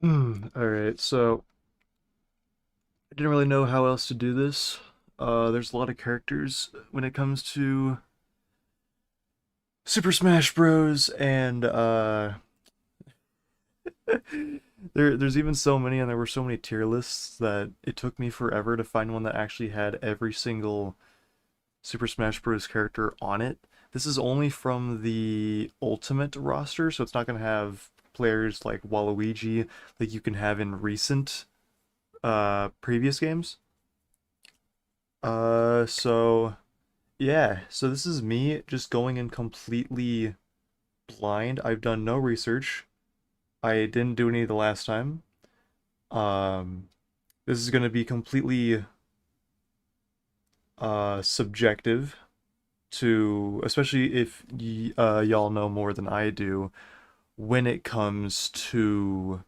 Alright, so I didn't really know how else to do this. There's a lot of characters when it comes to Super Smash Bros. And there's even so many, and there were so many tier lists that it took me forever to find one that actually had every single Super Smash Bros. Character on it. This is only from the Ultimate roster, so it's not gonna have players like Waluigi like you can have in recent previous games. So yeah, so this is me just going in completely blind. I've done no research. I didn't do any the last time. Um, this is gonna be completely subjective to, especially if y'all know more than I do when it comes to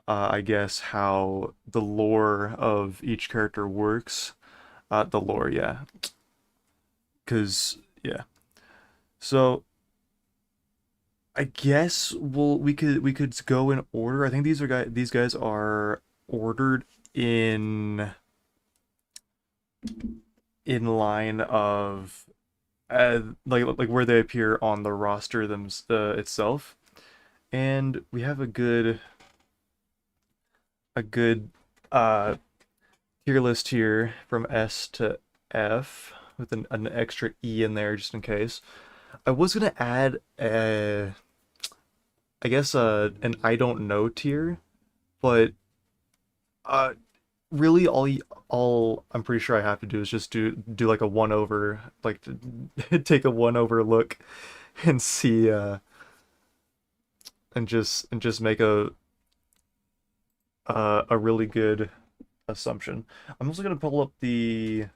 I guess how the lore of each character works. The lore, yeah, because yeah. So I guess we could go in order. I think these guys are ordered in line of like where they appear on the roster itself. And we have a good uh tier list here from S to F with an extra E in there just in case. I was gonna add I guess an I don't know tier, but uh really all I'm pretty sure I have to do is just do like a one over, like to take a one over look and see and just make a really good assumption. I'm also gonna pull up the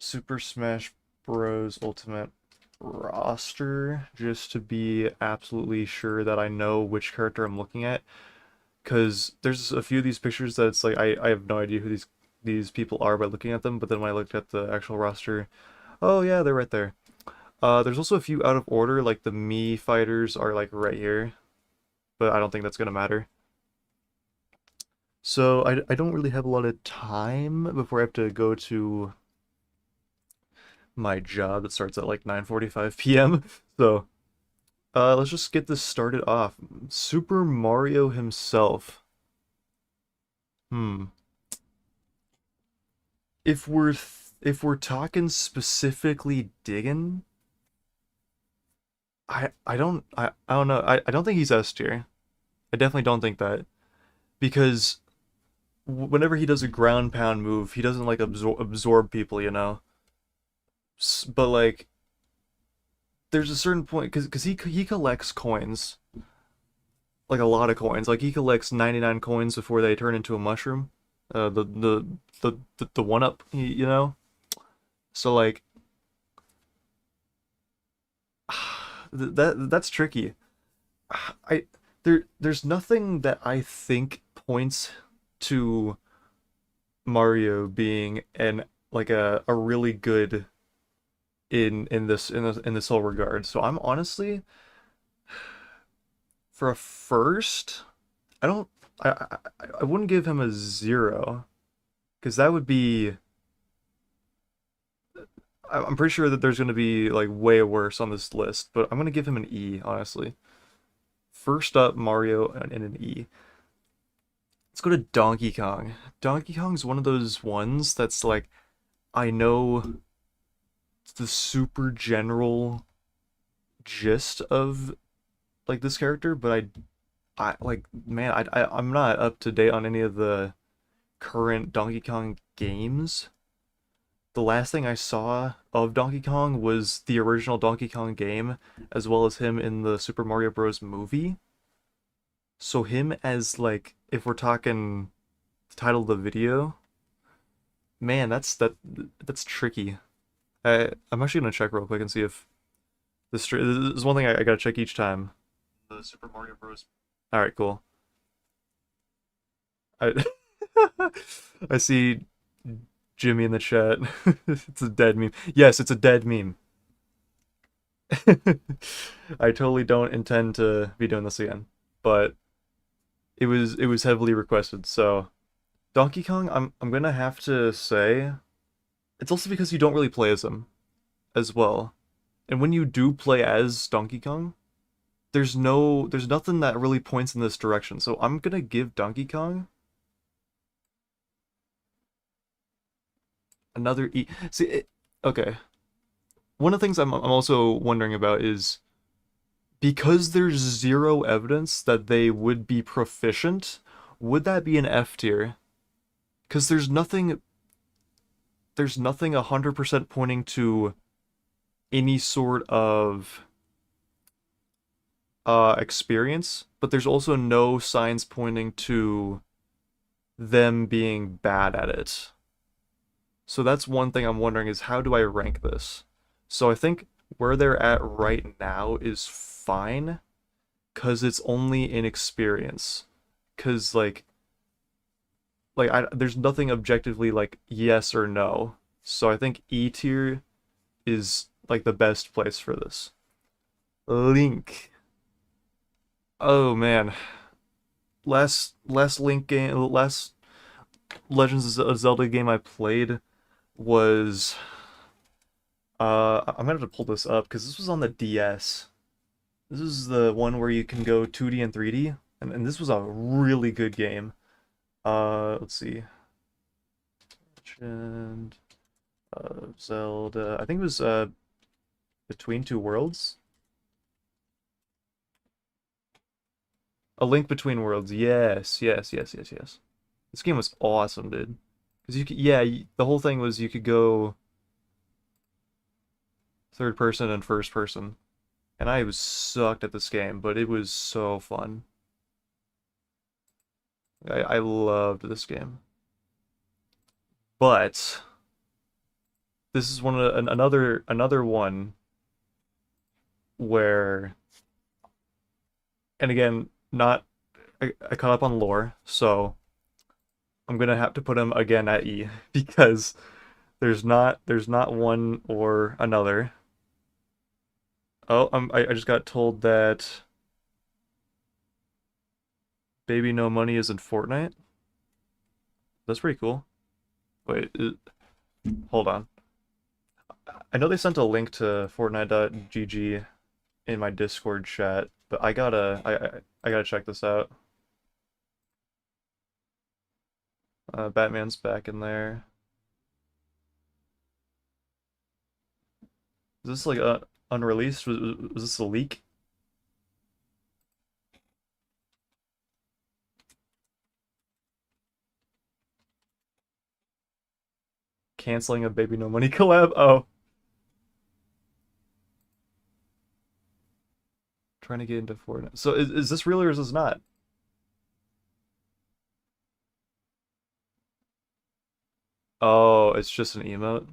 Super Smash Bros. Ultimate roster just to be absolutely sure that I know which character I'm looking at. Because there's a few of these pictures that it's like I have no idea who these people are by looking at them, but then when I looked at the actual roster, oh yeah, they're right there. There's also a few out of order, like the Mii fighters are like right here, but I don't think that's gonna matter. So I don't really have a lot of time before I have to go to my job that starts at like 9:45 p.m. So let's just get this started off. Super Mario himself. Hmm. If we're talking specifically digging, I don't know. I don't think he's S tier. I definitely don't think that because whenever he does a ground pound move, he doesn't like absorb people, you know. But like there's a certain point because he collects coins, like a lot of coins. Like he collects 99 coins before they turn into a mushroom. The one up, you know. So like that's tricky. I there's nothing that I think points to Mario being an like a really good in this whole regard. So I'm honestly for a first, I don't I wouldn't give him a zero because that would be I'm pretty sure that there's going to be like way worse on this list, but I'm going to give him an E, honestly. First up, Mario and an E. Let's go to Donkey Kong. Donkey Kong's one of those ones that's like I know the super general gist of like this character, but I like man, I'm not up to date on any of the current Donkey Kong games. The last thing I saw of Donkey Kong was the original Donkey Kong game, as well as him in the Super Mario Bros. Movie. So him as like, if we're talking the title of the video, man, that's tricky. I'm actually gonna check real quick and see if this is one thing I gotta check each time. The Super Mario Bros. All right, cool. I I see Jimmy in the chat. It's a dead meme. Yes, it's a dead meme. I totally don't intend to be doing this again, but it was heavily requested. So Donkey Kong, I'm gonna have to say it's also because you don't really play as him as well. And when you do play as Donkey Kong, there's nothing that really points in this direction. So I'm gonna give Donkey Kong another E. See, okay. One of the things I'm also wondering about is because there's zero evidence that they would be proficient, would that be an F tier? Because there's nothing 100% pointing to any sort of experience, but there's also no signs pointing to them being bad at it. So that's one thing I'm wondering is how do I rank this? So I think where they're at right now is fine because it's only inexperience. Because there's nothing objectively like yes or no. So I think E tier is like the best place for this. Link. Oh man. Last Link game, last Legends of Zelda game I played was I'm gonna have to pull this up because this was on the DS. This is the one where you can go 2D and 3D, and this was a really good game. Let's see. Legend of Zelda. I think it was Between Two Worlds. A Link Between Worlds. Yes, yes, yes, yes, yes. This game was awesome, dude. Because you could, yeah, the whole thing was you could go third person and first person. And I was sucked at this game, but it was so fun. I loved this game. But this is another one where, and again, not I caught up on lore, so I'm gonna have to put him again at E because there's not one or another. Oh, I just got told that Baby No Money is in Fortnite. That's pretty cool. Wait, hold on. I know they sent a link to Fortnite.gg in my Discord chat, but I gotta check this out. Batman's back in there. Is this like unreleased? Was this a leak? Canceling a Baby No Money collab? Oh, trying to get into Fortnite. So is this real or is this not? Oh, it's just an emote.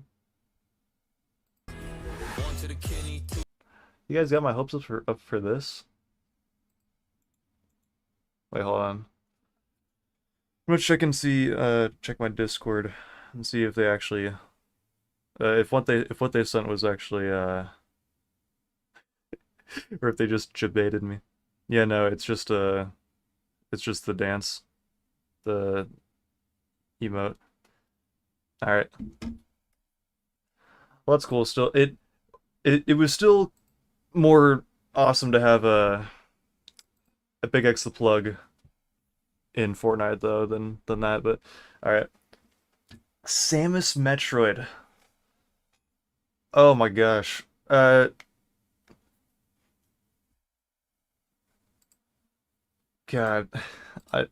You guys got my hopes up for this? Wait, hold on. I'm gonna check my Discord and see if they actually if what they sent was actually or if they just debated me. Yeah, no, it's just the dance, the emote. All right. Well, that's cool. Still, it was still more awesome to have a big X the plug in Fortnite though than that. But all right, Samus Metroid. Oh my gosh. God, I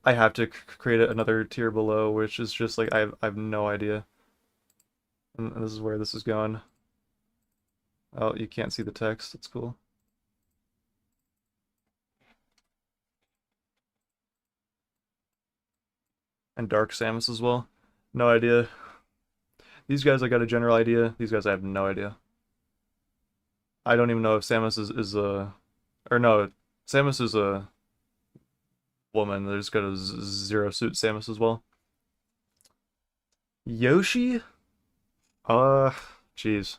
I have to create another tier below, which is just like I have no idea. And this is where this is going. Oh, you can't see the text. That's cool. And Dark Samus as well. No idea. These guys I got a general idea. These guys I have no idea. I don't even know if Samus is a or no, Samus is a woman. There's got a zero suit Samus as well. Yoshi? Uh, jeez.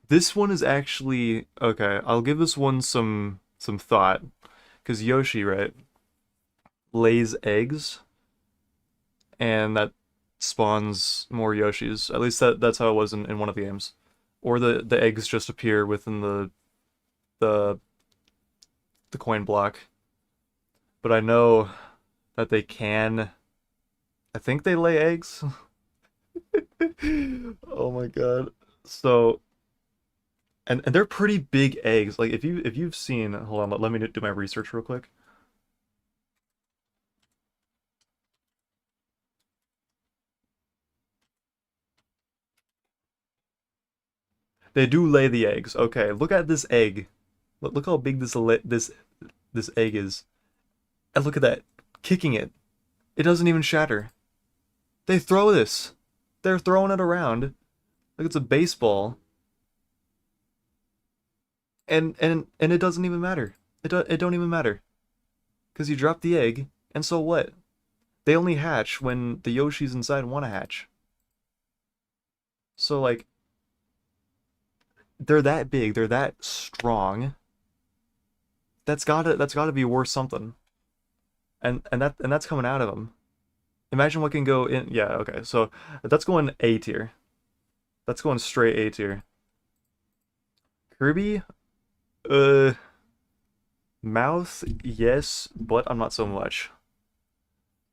This one is actually okay. I'll give this one some thought Because Yoshi, right, lays eggs, and that spawns more Yoshis. At least that's how it was in one of the games. Or the eggs just appear within the the coin block. But I know that they can. I think they lay eggs. Oh my god. So and they're pretty big eggs. Like if you've seen, hold on, let me do my research real quick. They do lay the eggs. Okay, look at this egg. Look how big this egg is. And look at that. Kicking it. It doesn't even shatter. They throw this. They're throwing it around like it's a baseball. And it doesn't even matter. It don't even matter. Cuz you drop the egg, and so what? They only hatch when the Yoshis inside want to hatch. So like they're that big, they're that strong. That's gotta be worth something. And that's coming out of them. Imagine what can go in. Yeah, okay. So that's going A tier. That's going straight A tier. Kirby, uh, mouth, yes, but I'm not so much.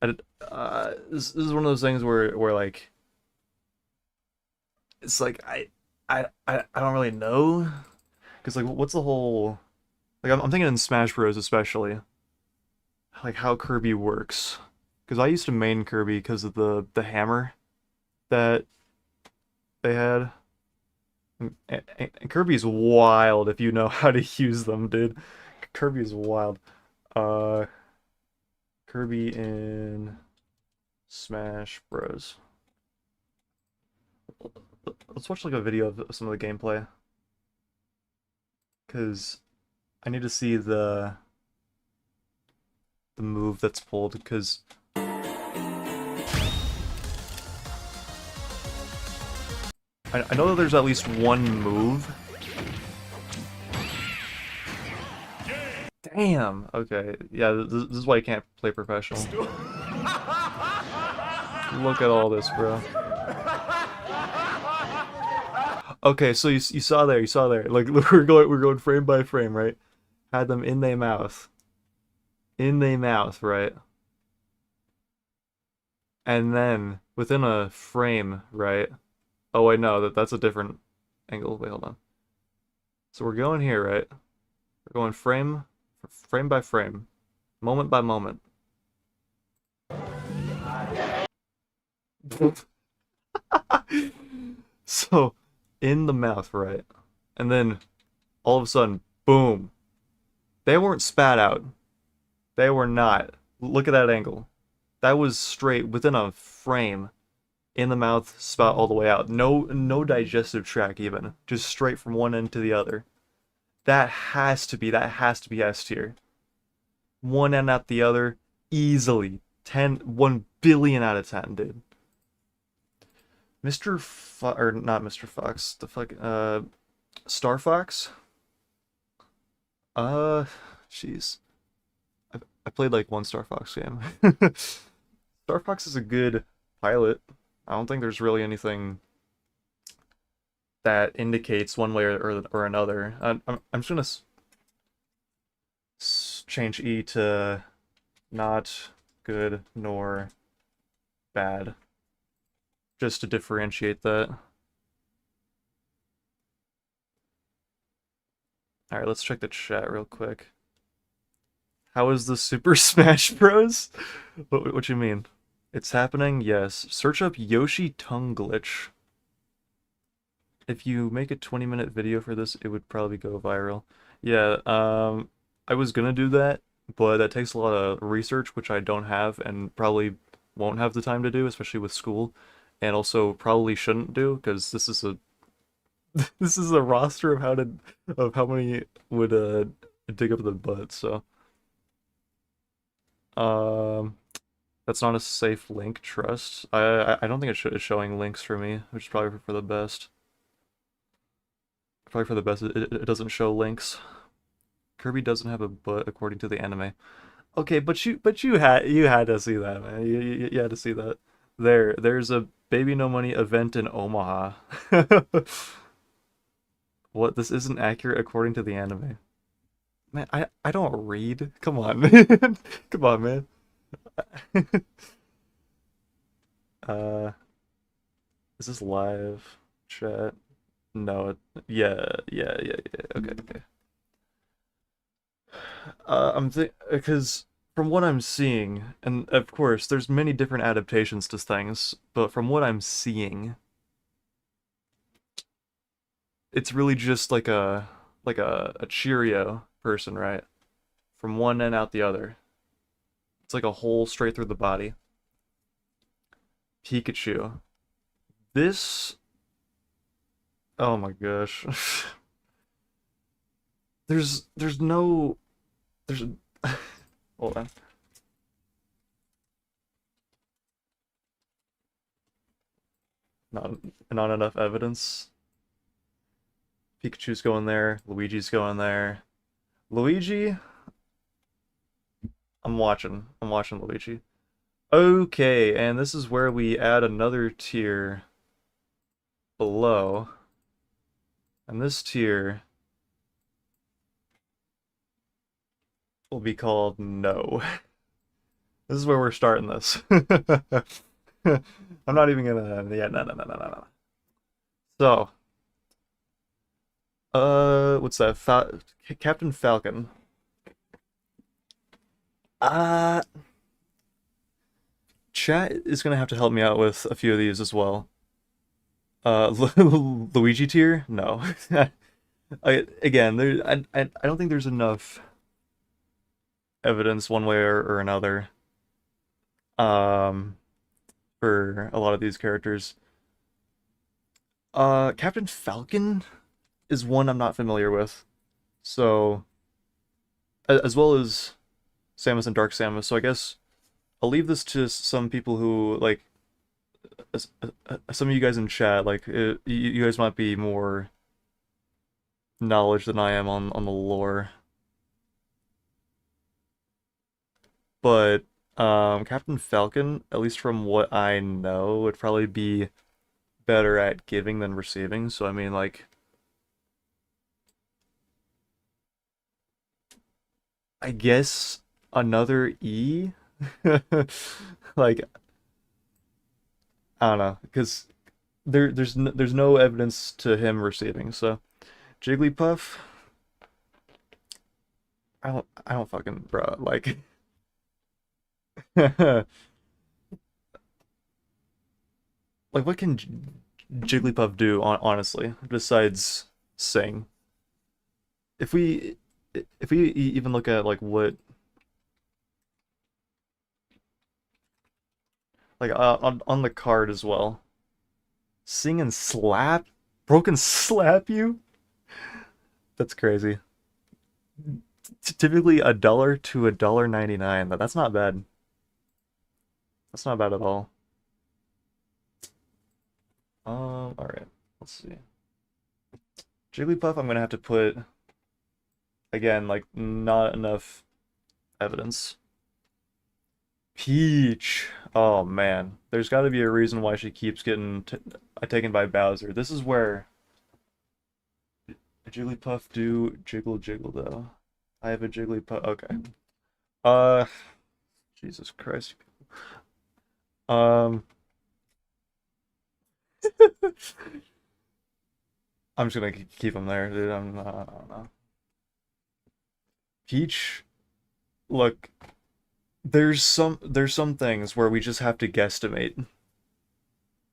This is one of those things where like it's like I don't really know because like what's the whole like I'm thinking in Smash Bros especially like how Kirby works because I used to main Kirby because of the hammer that they had. And Kirby's wild if you know how to use them, dude. Kirby's wild. Uh, Kirby in Smash Bros. Let's watch like a video of some of the gameplay, cause I need to see the move that's pulled. Cause I know that there's at least one move. Damn. Okay. Yeah. This is why you can't play professional. Look at all this, bro. Okay, so you saw there. Like we're going frame by frame, right? Had them in their mouth, right? And then within a frame, right? Oh wait, no, that's a different angle. Wait, hold on. So we're going here, right? We're going frame by frame, moment by moment. So in the mouth, right? And then all of a sudden, boom. They weren't spat out. They were not. Look at that angle. That was straight within a frame in the mouth, spout all the way out. No digestive tract even. Just straight from one end to the other. That has to be S tier. One end at the other, easily. 1 billion out of 10, dude. Mr. Or not Mr. Fox, the fuck, Star Fox? Uh, jeez. I played like one Star Fox game. Star Fox is a good pilot. I don't think there's really anything that indicates one way or another. I'm just gonna change E to not good nor bad, just to differentiate that. All right, let's check the chat real quick. How is the Super Smash Bros? What you mean? It's happening? Yes. Search up Yoshi tongue glitch. If you make a 20-minute video for this, it would probably go viral. Yeah, I was gonna do that, but that takes a lot of research, which I don't have and probably won't have the time to do, especially with school, and also probably shouldn't do, because this is a this is a roster of how many would dig up the butt, so um that's not a safe link, trust. I don't think it's showing links for me, which is probably for the best. Probably for the best, it doesn't show links. Kirby doesn't have a butt according to the anime. Okay, but you had to see that, man. You had to see that. There's a Baby No Money event in Omaha. What? This isn't accurate according to the anime. Man, I don't read. Come on, man. Come on, man. Uh, is this live chat? No. Yeah. Okay. I'm think because from what I'm seeing, and of course, there's many different adaptations to things, but from what I'm seeing, it's really just like a Cheerio person, right? From one end out the other. It's like a hole straight through the body. Pikachu. This, oh my gosh. There's no there's hold on. Not not enough evidence. Pikachu's going there, Luigi's going there. Luigi, I'm watching Luigi. Okay, and this is where we add another tier below. And this tier will be called no. This is where we're starting this. I'm not even gonna, yeah, no. So, what's that? Captain Falcon. Uh, Chat is gonna have to help me out with a few of these as well. Luigi tier? No. Again, I don't think there's enough evidence one way or another um for a lot of these characters. Captain Falcon is one I'm not familiar with. So as well as Samus and Dark Samus. So I guess I'll leave this to some people who like some of you guys in chat. Like you guys might be more knowledge than I am on the lore. But Captain Falcon, at least from what I know, would probably be better at giving than receiving. So I mean, like, I guess another E. Like, I don't know, because there's no evidence to him receiving. So Jigglypuff, I don't fucking bro like. Like, what can Jigglypuff do, honestly, besides sing? If we if we even look at like what like on the card as well, sing and slap, broken slap you. That's crazy. Typically $1 to $1.99. That's not bad. That's not bad at all. All right. Let's see. Jigglypuff, I'm gonna have to put again, like not enough evidence. Peach. Oh man, there's got to be a reason why she keeps getting taken by Bowser. This is where Jigglypuff do jiggle though. I have a Jigglypuff. Okay. Uh, Jesus Christ. Um, I'm just gonna keep him there, dude. I don't know. Peach. Look, there's some things where we just have to guesstimate,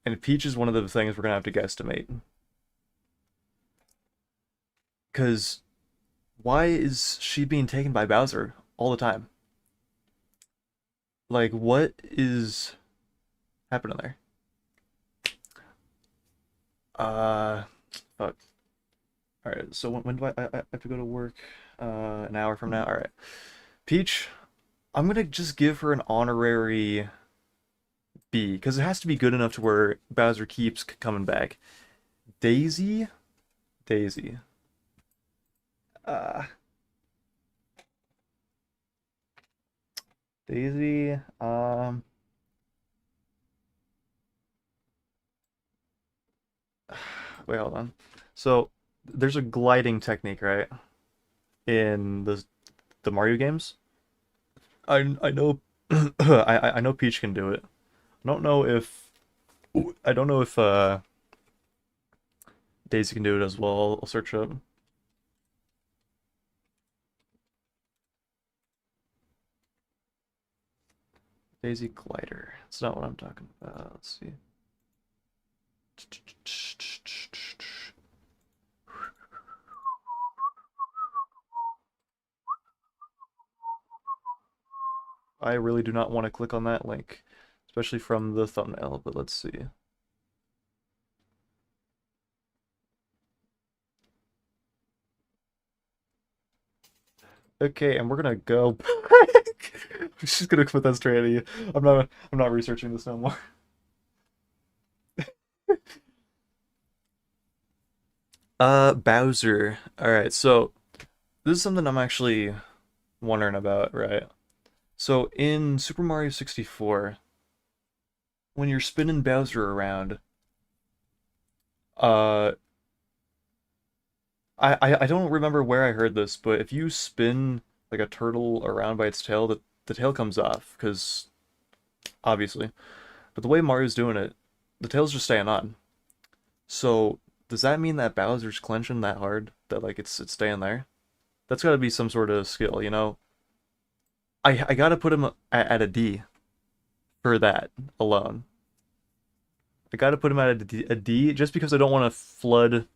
and Peach is one of the things we're gonna have to guesstimate. Because why is she being taken by Bowser all the time? Like, what is happening there? Uh, Fuck. All right. So when do I have to go to work? An hour from now. All right. Peach, I'm gonna just give her an honorary B because it has to be good enough to where Bowser keeps coming back. Daisy, Daisy. Uh, Daisy, wait, hold on. So there's a gliding technique, right? In the Mario games. I know I know Peach can do it. I don't know if I don't know if Daisy can do it as well. I'll search up. Daisy glider. It's not what I'm talking about. Let's see. I really do not want to click on that link, especially from the thumbnail, but let's see. Okay, and we're gonna go back. She's gonna put that straight at you. I'm not researching this no more. Bowser. Alright, so this is something I'm actually wondering about, right? So in Super Mario 64, when you're spinning Bowser around, uh I don't remember where I heard this, but if you spin like a turtle around by its tail, the tail comes off, because obviously. But the way Mario's doing it, the tail's just staying on. So does that mean that Bowser's clenching that hard that like it's staying there? That's gotta be some sort of skill, you know? I gotta put him at a D for that alone. I gotta put him at a D just because I don't want to flood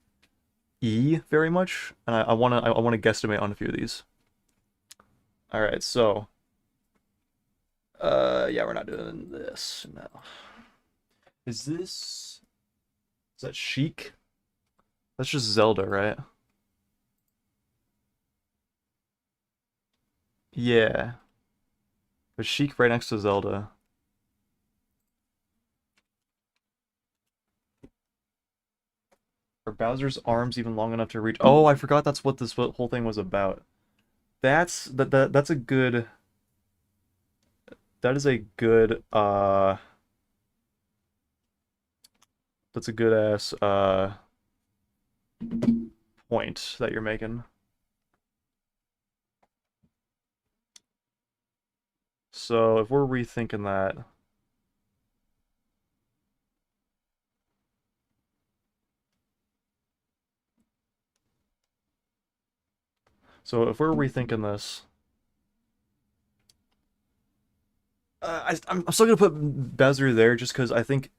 E very much, and I wanna guesstimate on a few of these. All right, so yeah, we're not doing this. No. Is that Chic? That's just Zelda, right? Yeah. But Chic right next to Zelda. Are Bowser's arms even long enough to reach? Oh, I forgot that's what this whole thing was about. That's a good that is a good that's a good ass point that you're making. So if we're rethinking that, so if we're rethinking this, I'm still gonna put Bowser there just because I think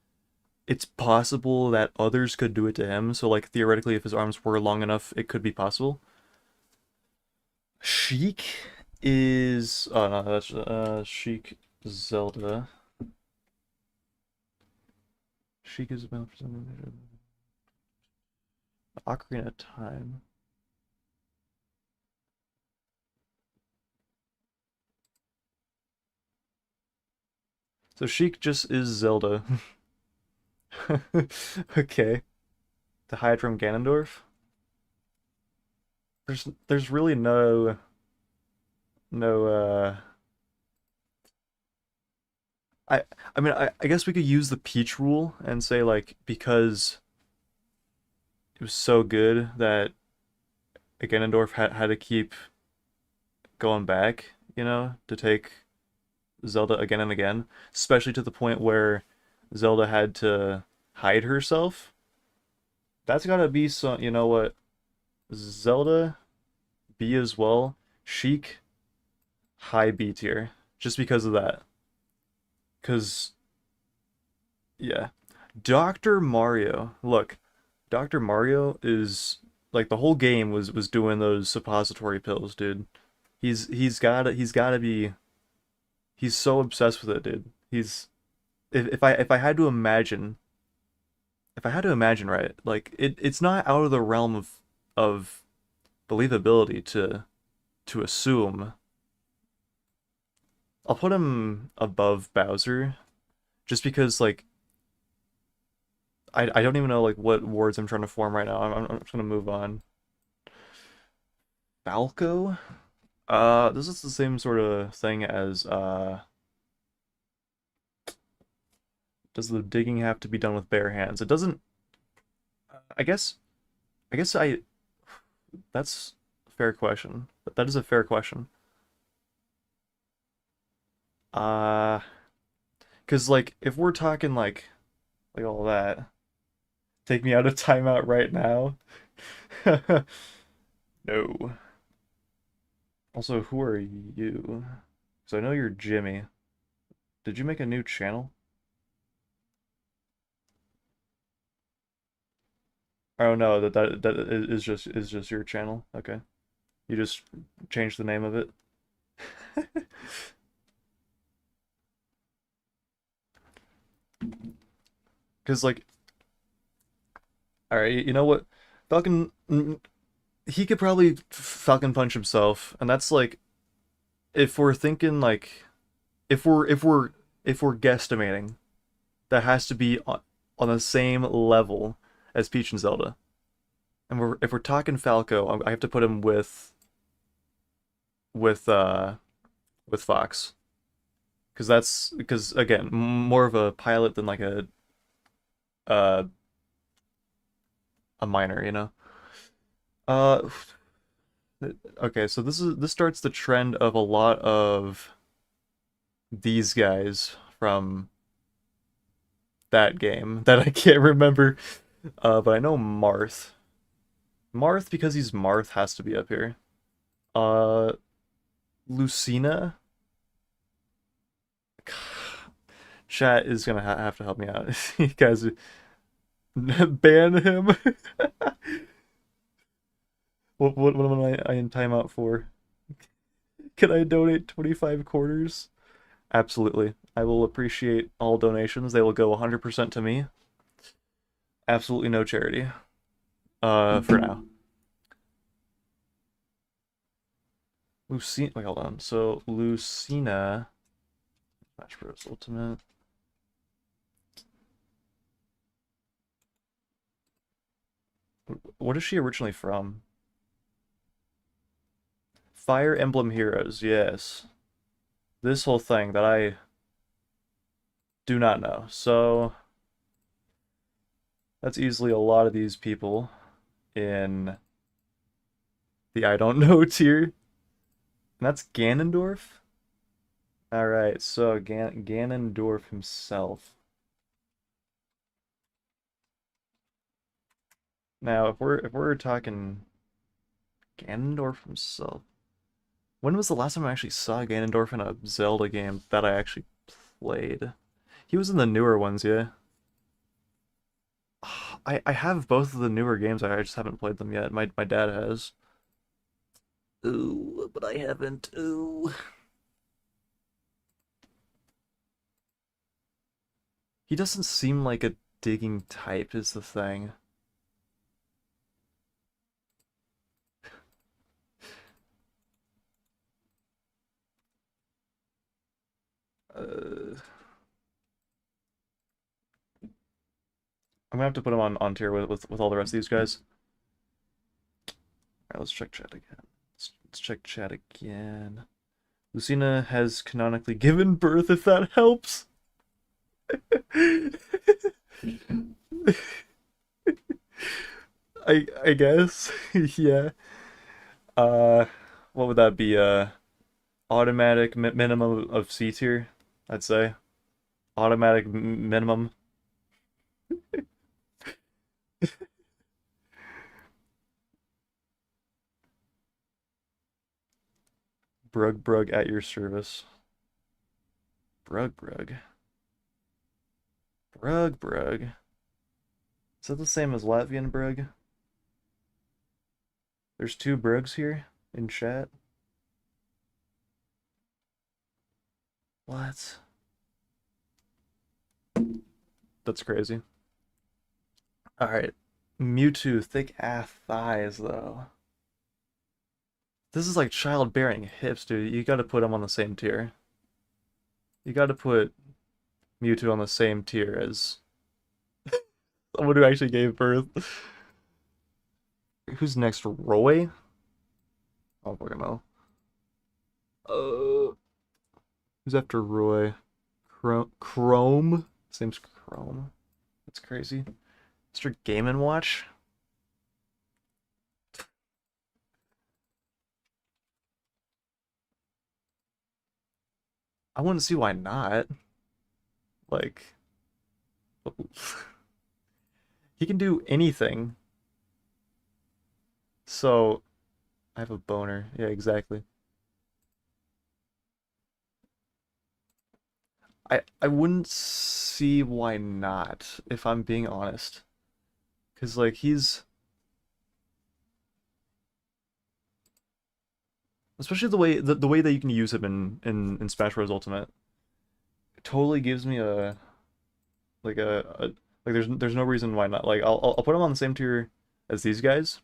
it's possible that others could do it to him. So like theoretically, if his arms were long enough, it could be possible. Sheik is oh no, that's Sheik Zelda. Sheik is about Ocarina of Time. So Sheik just is Zelda. Okay. To hide from Ganondorf? There's really no I I mean I guess we could use the Peach rule and say like because it was so good that Ganondorf had to keep going back, you know, to take Zelda again and again, especially to the point where Zelda had to hide herself. That's gotta be some, you know what? Zelda B as well. Sheik high B tier just because of that. Cause yeah, Dr. Mario. Look, Dr. Mario is like the whole game was doing those suppository pills, dude. He's gotta be he's so obsessed with it, dude. He's if I had to imagine if I had to imagine right, like it's not out of the realm of believability to assume. I'll put him above Bowser just because like I don't even know like what words I'm trying to form right now. I'm just gonna move on. Falco? This is the same sort of thing as does the digging have to be done with bare hands? It doesn't. I guess. I guess I. That's a fair question. That is a fair question. Uh, cause like if we're talking like all that, take me out of timeout right now. No. Also, who are you? Because I know you're Jimmy. Did you make a new channel? Oh no, that is just your channel. Okay. You just changed the name of it. Because like, all right, you know what? Falcon, he could probably Falcon punch himself, and that's like if we're thinking like if we're guesstimating, that has to be on the same level as Peach and Zelda. And if we're talking Falco, I have to put him with uh with Fox because that's because again more of a pilot than like uh a miner, you know. Uh, okay, so this starts the trend of a lot of these guys from that game that I can't remember. But I know Marth. Marth because he's Marth has to be up here. Uh, Lucina. Chat is gonna have to help me out. You guys ban him. What am I in timeout for? Can I donate 25 quarters? Absolutely. I will appreciate all donations. They will go 100% to me. Absolutely no charity. For now. Lucina. Wait, hold on. So Lucina, Smash Bros. Ultimate. What is she originally from? Fire Emblem Heroes. Yes. This whole thing that I do not know. So that's easily a lot of these people in the I don't know tier. And that's Ganondorf. All right, so Ganondorf himself. Now, if we're talking Ganondorf himself, when was the last time I actually saw Ganondorf in a Zelda game that I actually played? He was in the newer ones, yeah. I have both of the newer games. I just haven't played them yet. My dad has. Ooh, but I haven't. Ooh. He doesn't seem like a digging type is the thing. I'm gonna have to put him on tier with all the rest of these guys. Alright, let's check chat again. Let's check chat again. Lucina has canonically given birth, if that helps. I guess. Yeah. Uh what would that be? Automatic minimum of C tier, I'd say. Automatic minimum. Brug at your service. Brug. Brug. Is that the same as Latvian Brug? There's two Brugs here in chat. What? That's crazy. Alright. Mewtwo, thick ass thighs, though. This is like childbearing hips, dude. You gotta put them on the same tier. You gotta put Mewtwo on the same tier as someone who actually gave birth. Who's next? Roy? I don't fucking know. Uh, who's after Roy? Chrome? His name's Chrome. That's crazy. Mr. Game and Watch? I wouldn't see why not. Like, he can do anything. So, I have a boner. Yeah, exactly. I wouldn't see why not, if I'm being honest. Because, like, he's... Especially the way that you can use him in Smash Bros. Ultimate. It totally gives me a like there's no reason why not. Like I'll put him on the same tier as these guys,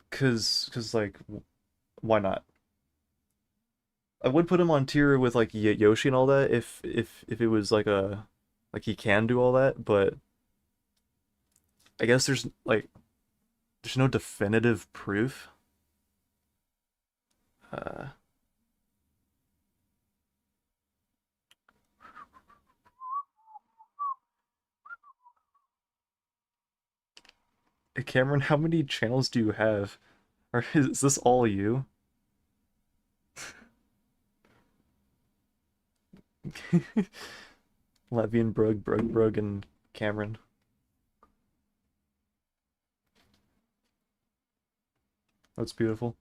cause like why not? I would put him on tier with like Yoshi and all that if it was like a like he can do all that, but I guess there's no definitive proof. Uh, Cameron, how many channels do you have? Or is this all you? Levian, Brug, and Cameron. That's beautiful.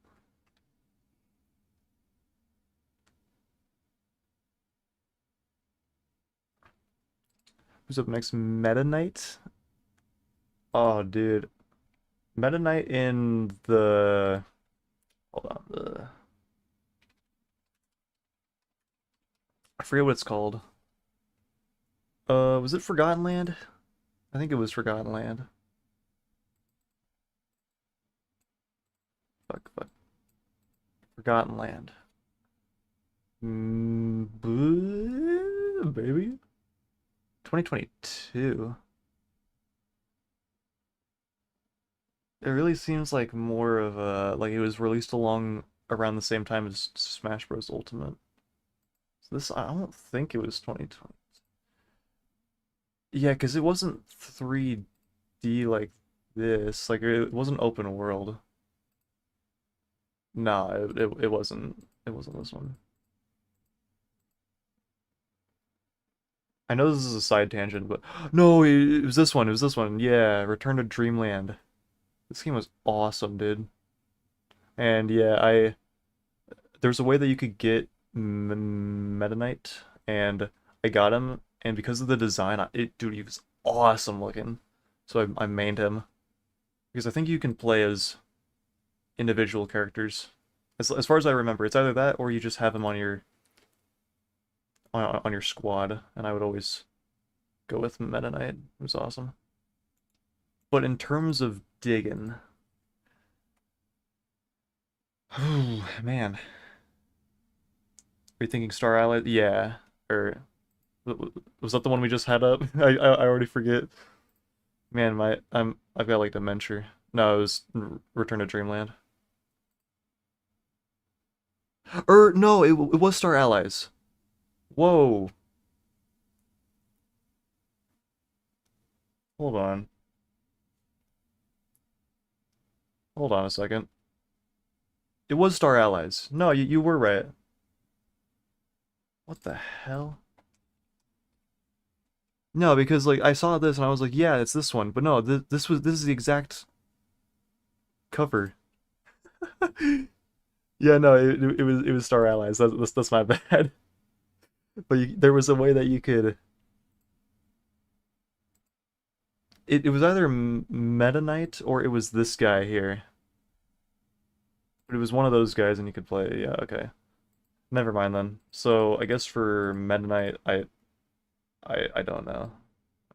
Who's up next? Meta Knight? Oh, dude. Meta Knight in the... Hold on. I forget what it's called. Was it Forgotten Land? I think it was Forgotten Land. Fuck. Forgotten Land. Baby? 2022. It really seems like more of a... Like it was released along around the same time as Smash Bros. Ultimate. So this, I don't think it was 2020. Yeah, because it wasn't 3D like this. Like it wasn't open world. Nah, it wasn't. It wasn't this one. I know this is a side tangent, but no, it was this one. It was this one. Yeah, Return to Dreamland. This game was awesome, dude. And yeah, I there's a way that you could get Meta Knight, and I got him, and because of the design, dude, he was awesome looking. So I mained him because I think you can play as individual characters. As far as I remember, it's either that or you just have him on your squad, and I would always go with Meta Knight. It was awesome. But in terms of digging, oh man, are you thinking Star Allies? Yeah, or was that the one we just had up? I already forget. Man, I've got like dementia. No, it was Return to Dreamland. Or no, it was Star Allies. Whoa, hold on, hold on a second. It was Star Allies. No, you were right. What the hell? No, because like I saw this and I was like, yeah, it's this one. But no, this is the exact cover. Yeah, no, it was Star Allies. That's my bad. But there was a way that you could. It was either Meta Knight or it was this guy here. But it was one of those guys, and you could play. Yeah, okay. Never mind then. So I guess for Meta Knight, I don't know.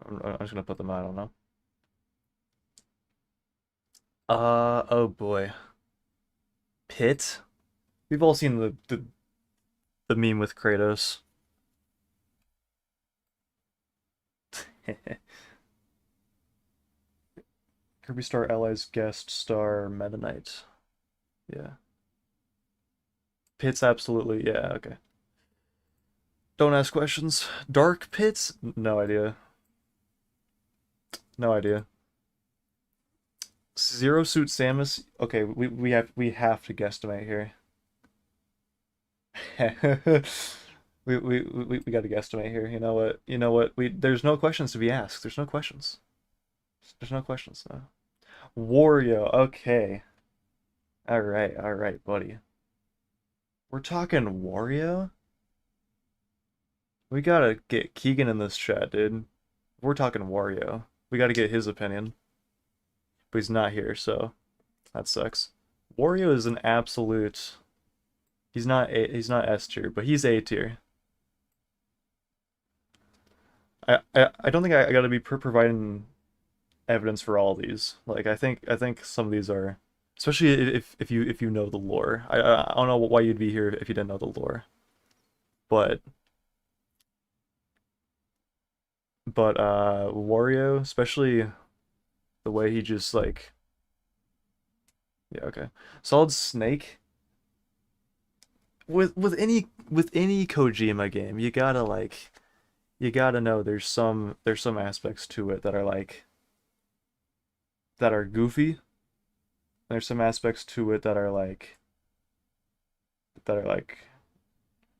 I'm just gonna put them. I don't know. Oh boy, Pit. We've all seen the meme with Kratos. Kirby Star Allies guest star Meta Knight. Yeah. Pits, absolutely. Yeah, okay. Don't ask questions. Dark pits? No idea. No idea. Zero Suit Samus. Okay, we have to guesstimate here. We got to guesstimate here. You know what? You know what? We There's no questions to be asked. There's no questions. There's no questions. No. Wario. Okay. All right, buddy. We're talking Wario? We gotta get Keegan in this chat, dude. We're talking Wario. We gotta get his opinion. But he's not here, so that sucks. Wario is an absolute. He's not S tier, but he's A tier. I don't think I gotta be providing evidence for all these. Like I think some of these are, especially if you know the lore. I don't know why you'd be here if you didn't know the lore. But Wario, especially the way he just like, yeah, okay. Solid Snake, with any Kojima game, you gotta know there's some aspects to it that are goofy. There's some aspects to it that are like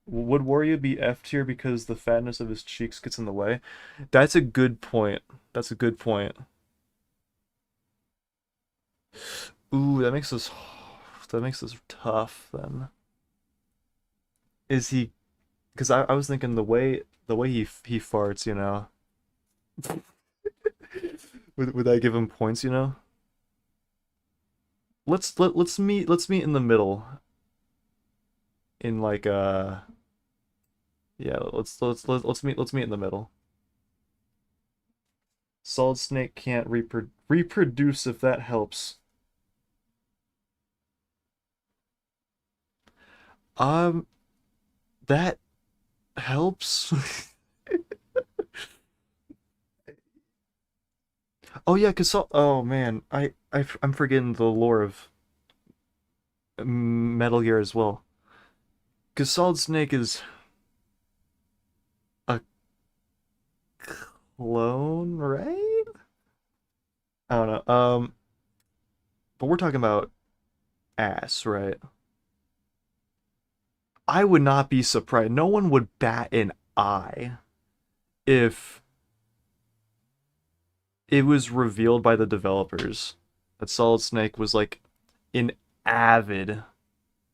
would Wario be F tier because the fatness of his cheeks gets in the way? That's a good point. That's a good point. Ooh, that makes this tough then. Is he? Because I was thinking the way he farts, you know. Would I give him points, you know? Let's meet in the middle in like yeah, let's meet in the middle. Solid Snake can't reproduce if that helps. Um, that helps. Oh yeah, oh man, I'm forgetting the lore of Metal Gear as well. Cause Solid Snake is a clone, right? I don't know. But we're talking about ass, right? I would not be surprised. No one would bat an eye if it was revealed by the developers that Solid Snake was like an avid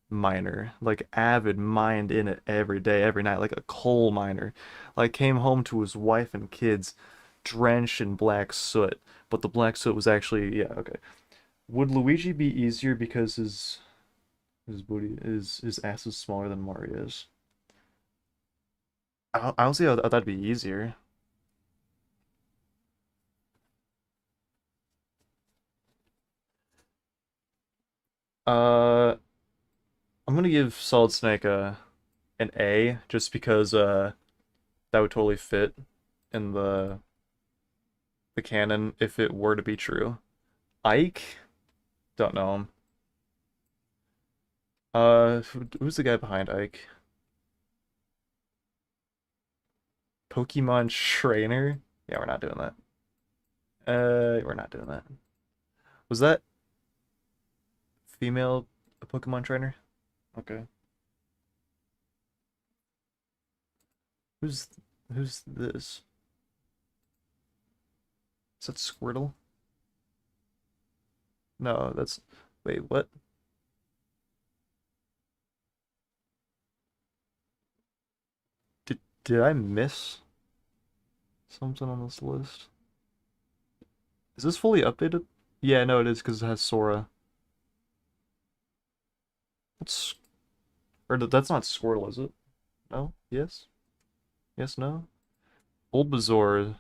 miner, like avid mined in it every day, every night, like a coal miner. Like came home to his wife and kids drenched in black soot, but the black soot was actually, yeah, okay. Would Luigi be easier because his ass is smaller than Mario's? I don't see how that'd be easier. Uh, I'm gonna give Solid Snake an A just because that would totally fit in the canon if it were to be true. Ike, don't know him. Who's the guy behind Ike? Pokemon Trainer? Yeah, we're not doing that. We're not doing that. Was that female Pokemon Trainer? Okay. Who's who's this? Is that Squirtle? No, that's wait, what? Did I miss something on this list? Is this fully updated? Yeah, no, it is because it has Sora. That's that's not Squirtle, is it? No? Yes? Yes, no? Bulbasaur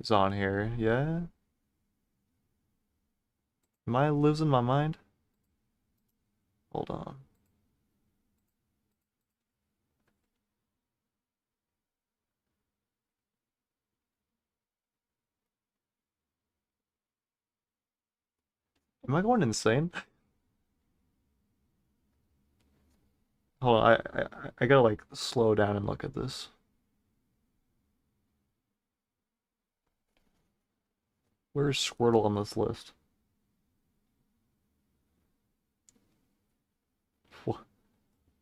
is on here. Yeah? Am I losing my mind? Hold on. Am I going insane? Hold on, I gotta like slow down and look at this. Where's Squirtle on this list?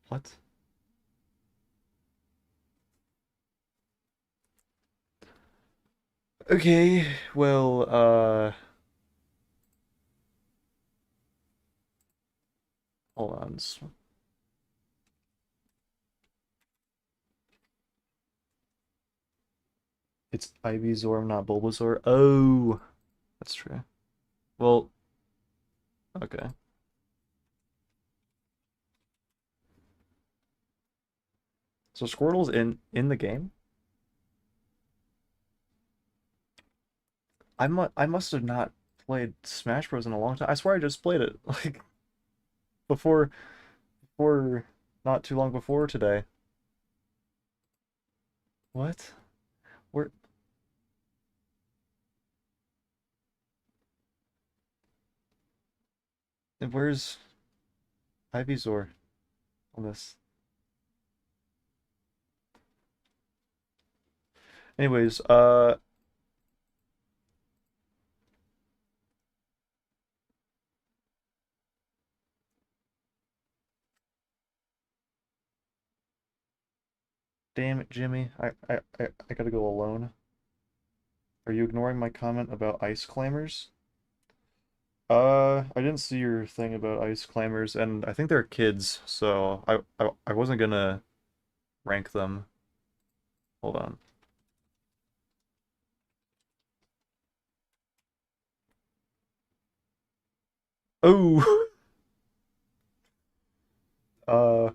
What? Okay, well, hold on. It's Ivysaur, not Bulbasaur. Oh, that's true. Well, okay. So Squirtle's in the game? I must have not played Smash Bros in a long time. I swear I just played it like before before not too long before today. What? Where where's Ivysaur on this? Anyways, damn it, Jimmy. I gotta go alone. Are you ignoring my comment about ice climbers? I didn't see your thing about ice climbers, and I think they're kids, so I wasn't gonna rank them. Hold on. Oh, uh,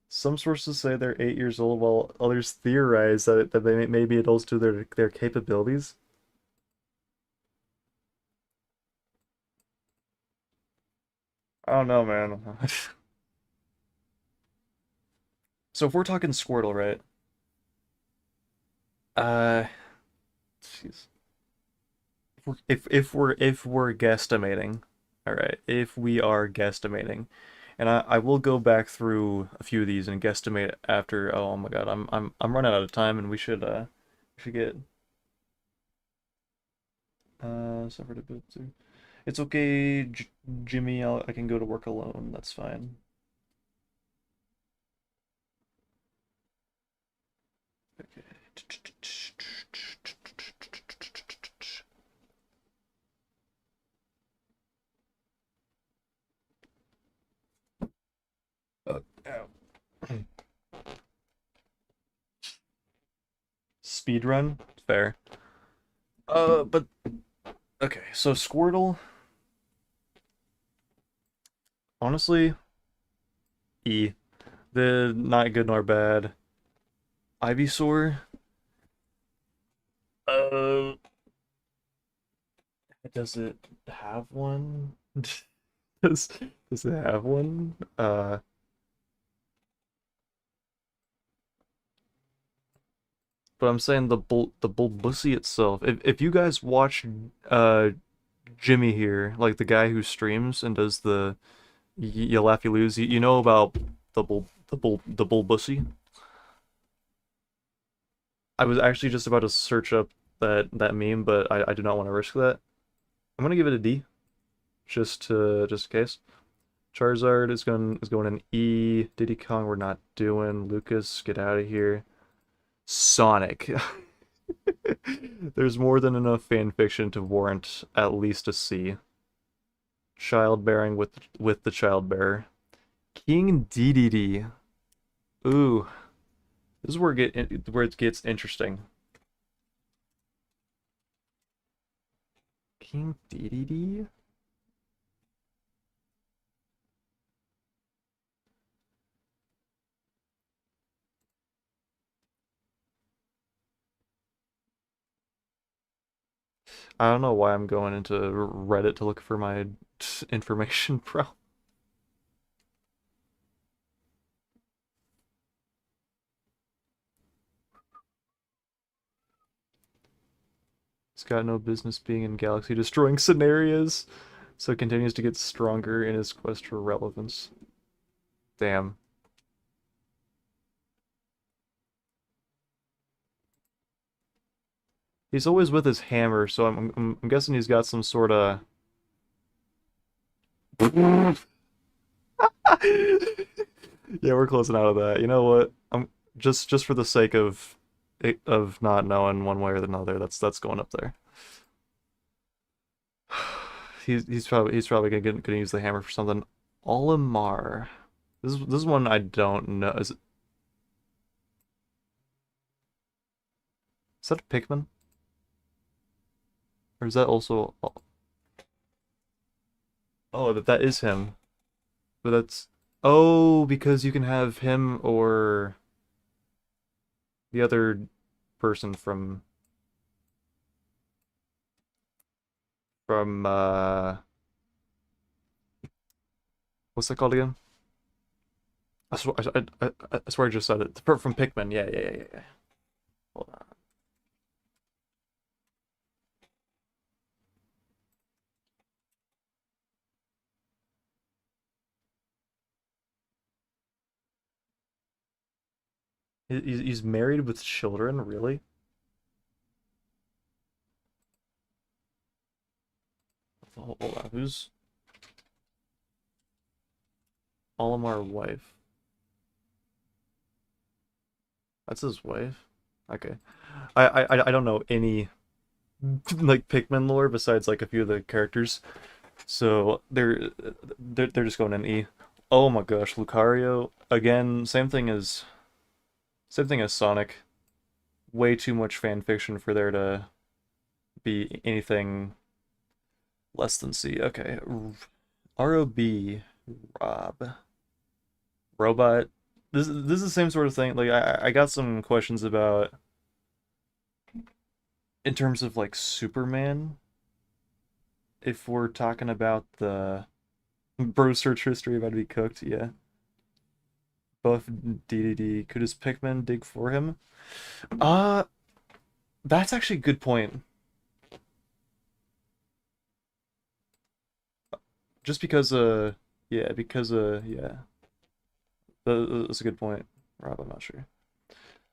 some sources say they're 8 years old, while others theorize that they may be adults to their capabilities. I don't know, man. So if we're talking Squirtle, right? Uh, jeez. If we're guesstimating, all right, if we are guesstimating, and I will go back through a few of these and guesstimate after. Oh my God, I'm running out of time, and we should get separate a bit too. It's okay, Jimmy. I can go to work alone. That's fine. Okay. Ow. Speed run, fair. But okay, so Squirtle, honestly, E. The not good nor bad. Ivysaur, uh, does it have one? Does does it have one? But I'm saying the Bulbussy itself. If you guys watch uh Jimmy here, like the guy who streams and does the you laugh you lose, you know about the Bulbussy. I was actually just about to search up that meme, but I do not want to risk that. I'm gonna give it a D, just in case. Charizard is going in E. Diddy Kong we're not doing. Lucas, get out of here. Sonic. There's more than enough fan fiction to warrant at least a C. Childbearing with the childbearer. King DDD. Ooh, this is where it gets interesting. King DDD? I don't know why I'm going into Reddit to look for my information, bro. He's got no business being in galaxy destroying scenarios, so continues to get stronger in his quest for relevance. Damn. He's always with his hammer, so I'm guessing he's got some sort of. Yeah, we're closing out of that. You know what? I'm just for the sake of of not knowing one way or another. That's going up there. He's probably gonna use the hammer for something. Olimar. This is one I don't know. Is that a Pikmin? Or is that also oh that is him. But that's oh because you can have him or the other person from what's that called again? I swear I just said it. From Pikmin. Yeah. Hold on. He's married with children, really? Hold on. Who's Olimar wife? That's his wife. Okay. I don't know any like Pikmin lore besides like a few of the characters. So they're just going in E. Oh my gosh, Lucario again. Same thing as Sonic. Way too much fan fiction for there to be anything less than C. Okay, ROB, Rob, robot. This is the same sort of thing. Like I got some questions about in terms of like Superman. If we're talking about the bro search history about to be cooked, yeah. Buff DDD. Could his Pikmin dig for him? Uh, that's actually a good point. Just because, yeah. That's a good point, Rob. I'm not sure.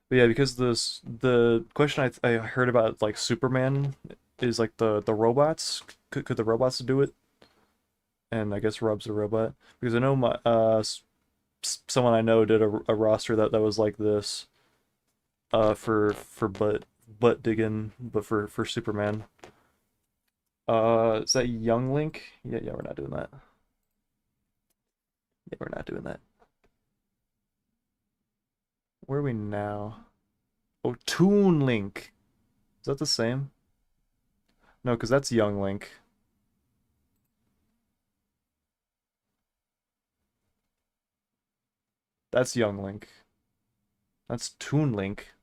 But yeah, because the question I heard about like Superman is like the robots. Could the robots do it? And I guess Rob's a robot because I know my someone I know did a roster that was like this for butt digging, but for Superman. Is that Young Link? Yeah, we're not doing that. Yeah, we're not doing that. Where are we now? Oh, Toon Link. Is that the same? No, because that's Young Link. That's Young Link. That's Toon Link.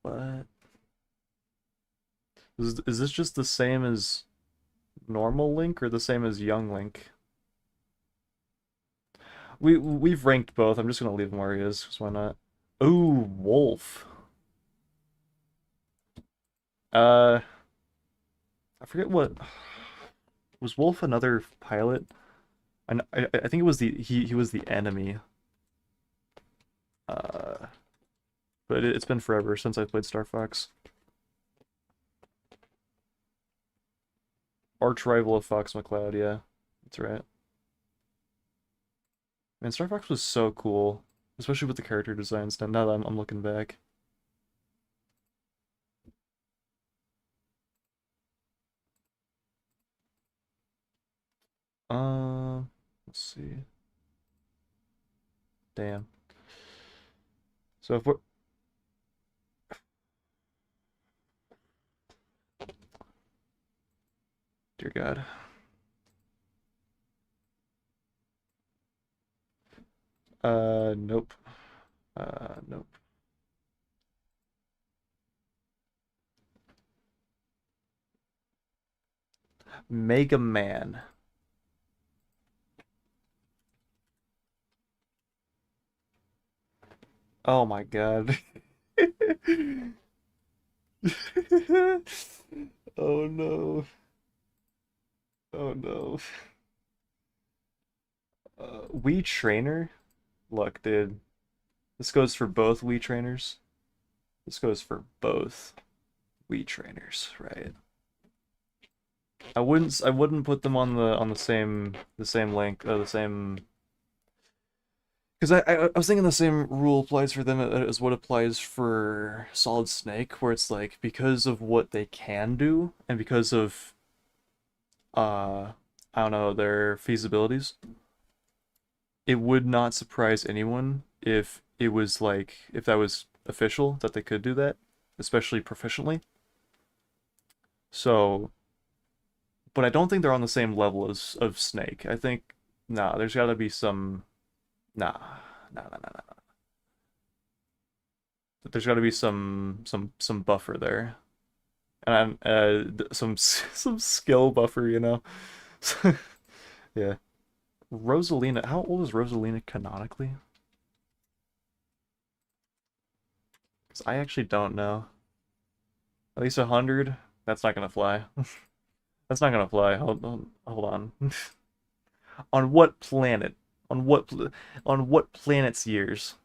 What? Is this just the same as normal Link or the same as Young Link? We've ranked both. I'm just gonna leave them where he is, because why not? Ooh, Wolf. Uh, I forget what was Wolf another pilot? I think it was he was the enemy. Uh, but it's been forever since I played Star Fox. Arch rival of Fox McCloud, yeah, that's right. Man, Star Fox was so cool, especially with the character designs. Now that I'm looking back. Let's see. Damn. So if we're dear God. Nope. Nope. Mega Man. Oh my God. Oh no. Oh no. Wii Trainer? Look, dude. This goes for both Wii Trainers. This goes for both Wii Trainers, right? I wouldn't put them on the same link, the same, because I was thinking the same rule applies for them as what applies for Solid Snake, where it's like because of what they can do and because of I don't know, their feasibilities, it would not surprise anyone if it was like if that was official that they could do that, especially proficiently. So, but I don't think they're on the same level as of Snake. I think nah, there's got to be some nah, nah. There's got to be some buffer there, and some some skill buffer, you know. Yeah. Rosalina, how old is Rosalina canonically? Because I actually don't know. At least 100? That's not gonna fly. That's not gonna fly. Hold on. On what planet? On what on what planet's years?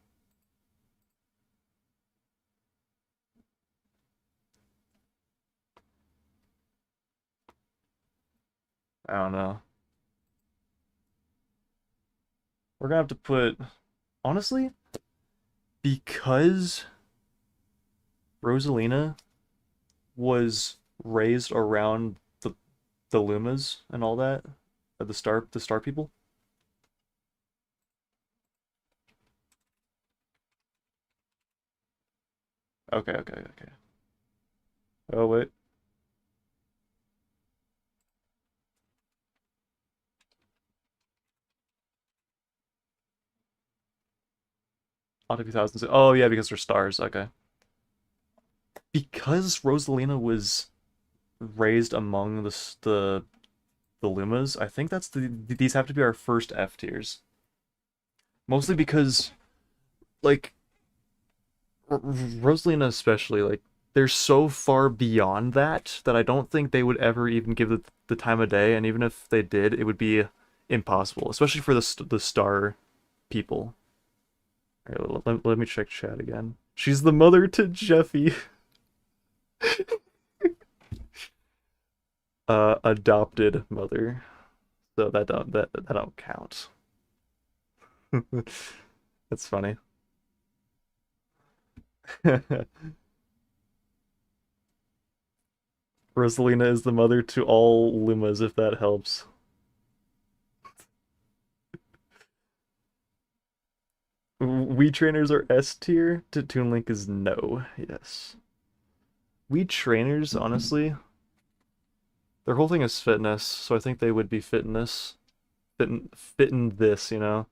I don't know. We're gonna have to put honestly, because Rosalina was raised around the Lumas and all that, the star people. Okay. Oh wait, Auto 2000. Oh yeah, because they're stars. Okay. Because Rosalina was raised among the Lumas, I think these have to be our first F tiers. Mostly because like Rosalina especially, like they're so far beyond that I don't think they would ever even give the time of day, and even if they did, it would be impossible, especially for the star people. All right, let me check chat again. She's the mother to Jeffy. Adopted mother. So that don't count. That's funny. Rosalina is the mother to all Lumas, if that helps. We trainers are S tier. To Toon Link is no. Yes. We trainers, honestly, their whole thing is fitness, so I think they would be fitness. Fit in this, you know.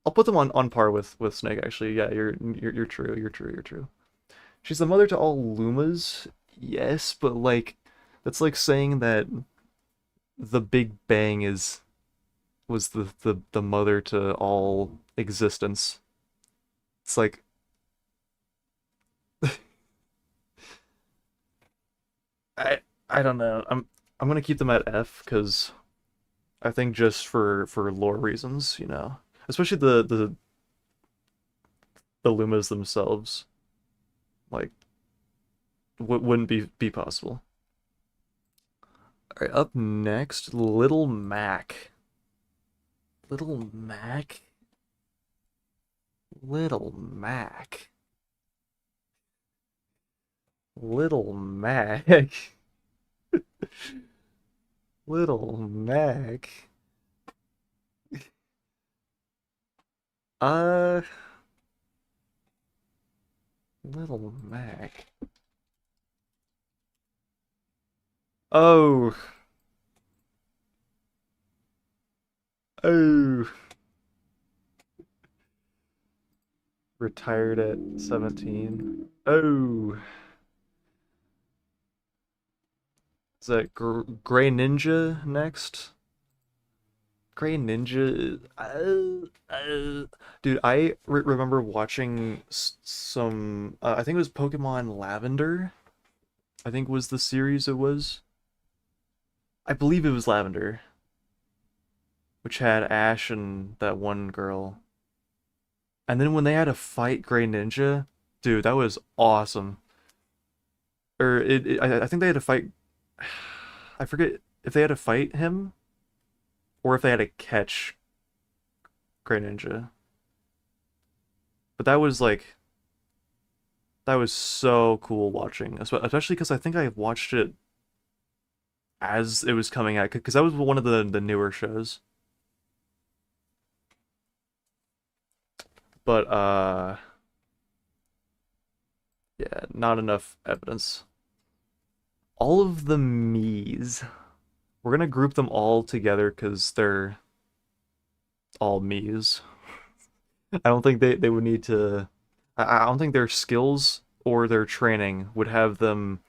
I'll put them on par with Snake actually. Yeah, you're true. You're true. She's the mother to all Lumas. Yes, but like that's like saying that the Big Bang is was the mother to all existence. It's like I I don't know. I'm gonna keep them at F because I think just for lore reasons, you know, especially the Lumas themselves, like wouldn't be possible. All right, up next, Little Mac. Little Mac. Little Mac. Little Mac. Little Mac. Uh, Little Mac. Oh, oh. Retired at 17. Oh, is that Gray Ninja next? Gray Ninja. Dude, I remember watching some. I think it was Pokemon Lavender, I think was the series it was. I believe it was Lavender, which had Ash and that one girl. And then when they had to fight Grey Ninja, dude, that was awesome. Or I think they had to fight. I forget if they had to fight him or if they had to catch Grey Ninja. But that was like that was so cool watching, especially because I think I watched it as it was coming out because that was one of the newer shows. But yeah, not enough evidence. All of the Miis. We're gonna group them all together because they're all Miis. I don't think they would need to. I don't think their skills or their training would have them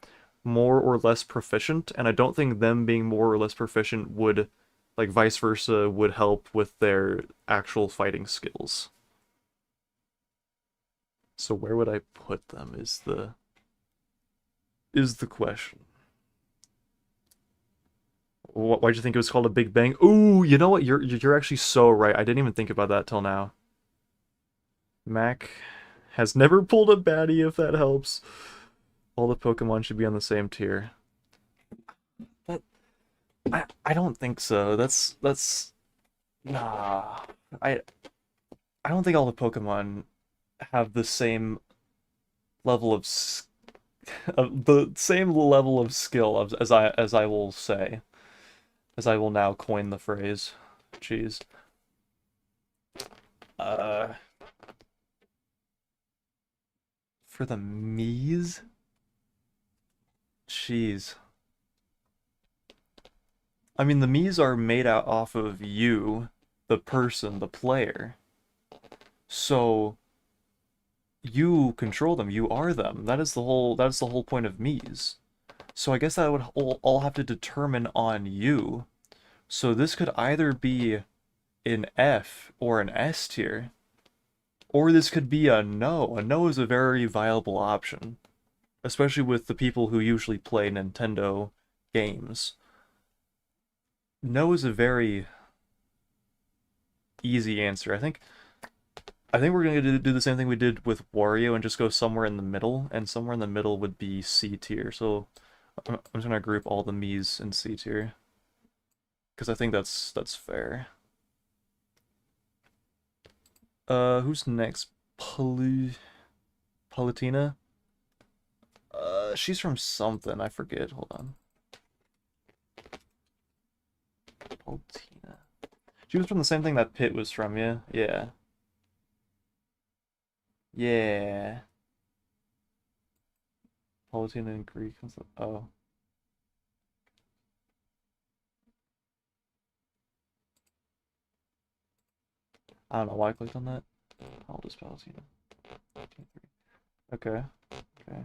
more or less proficient, and I don't think them being more or less proficient would, like vice versa, would help with their actual fighting skills. So where would I put them is the question. Why'd you think it was called a Big Bang? Ooh, you know what? You're actually so right. I didn't even think about that till now. Mac has never pulled a baddie, if that helps. All the Pokemon should be on the same tier. That I don't think so. That's nah. I I don't think all the Pokemon have the same level of the same level of skill as I will say, as I will now coin the phrase. Jeez. Uh, for the Miis? Jeez. I mean, the Miis are made out off of you, the person, the player. So you control them. You are them. That's the whole point of Miis. So I guess that would all have to determine on you. So this could either be an F or an S tier, or this could be a no. A no is a very viable option, especially with the people who usually play Nintendo games. No is a very easy answer. I think we're gonna do the same thing we did with Wario and just go somewhere in the middle, and somewhere in the middle would be C tier. So I'm just gonna group all the Miis in C tier because I think that's fair. Who's next? Palutina? She's from something. I forget. Hold on. Palutina. She was from the same thing that Pit was from, yeah? Yeah. Yeah. Palutina in Greek. Oh. I don't know why I clicked on that. How old is Palutina? 23. Okay. Okay.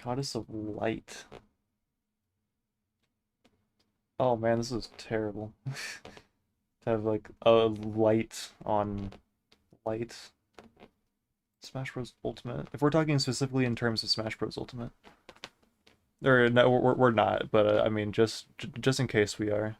Goddess of Light. Oh man, this is terrible. To have like a light on light. Smash Bros. Ultimate. If we're talking specifically in terms of Smash Bros. Ultimate, or no, we're not. But I mean, just in case we are.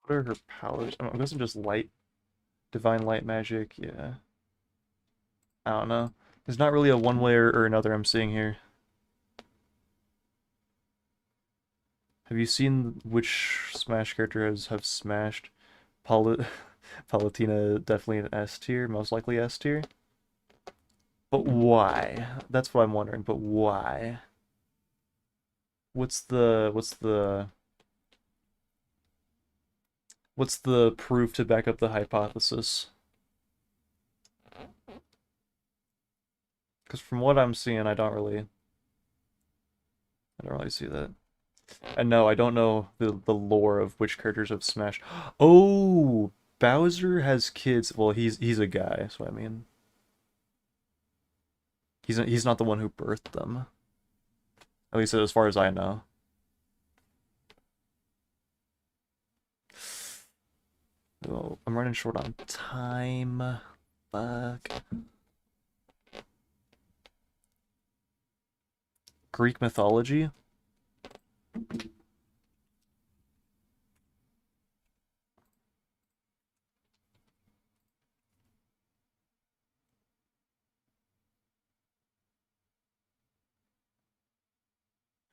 What are her powers? I'm guessing just light, divine light magic. Yeah, I don't know. There's not really a one way or another I'm seeing here. Have you seen which Smash character have smashed? Pal Palutena definitely an S tier, most likely S tier. But why? That's what I'm wondering. But why? what's the proof to back up the hypothesis? Because from what I'm seeing, I don't really see that. And no, I don't know the lore of which characters have smashed. Oh, Bowser has kids. Well, he's a guy, so I mean, he's not the one who birthed them. At least as far as I know. Oh, I'm running short on time. Fuck. Greek mythology?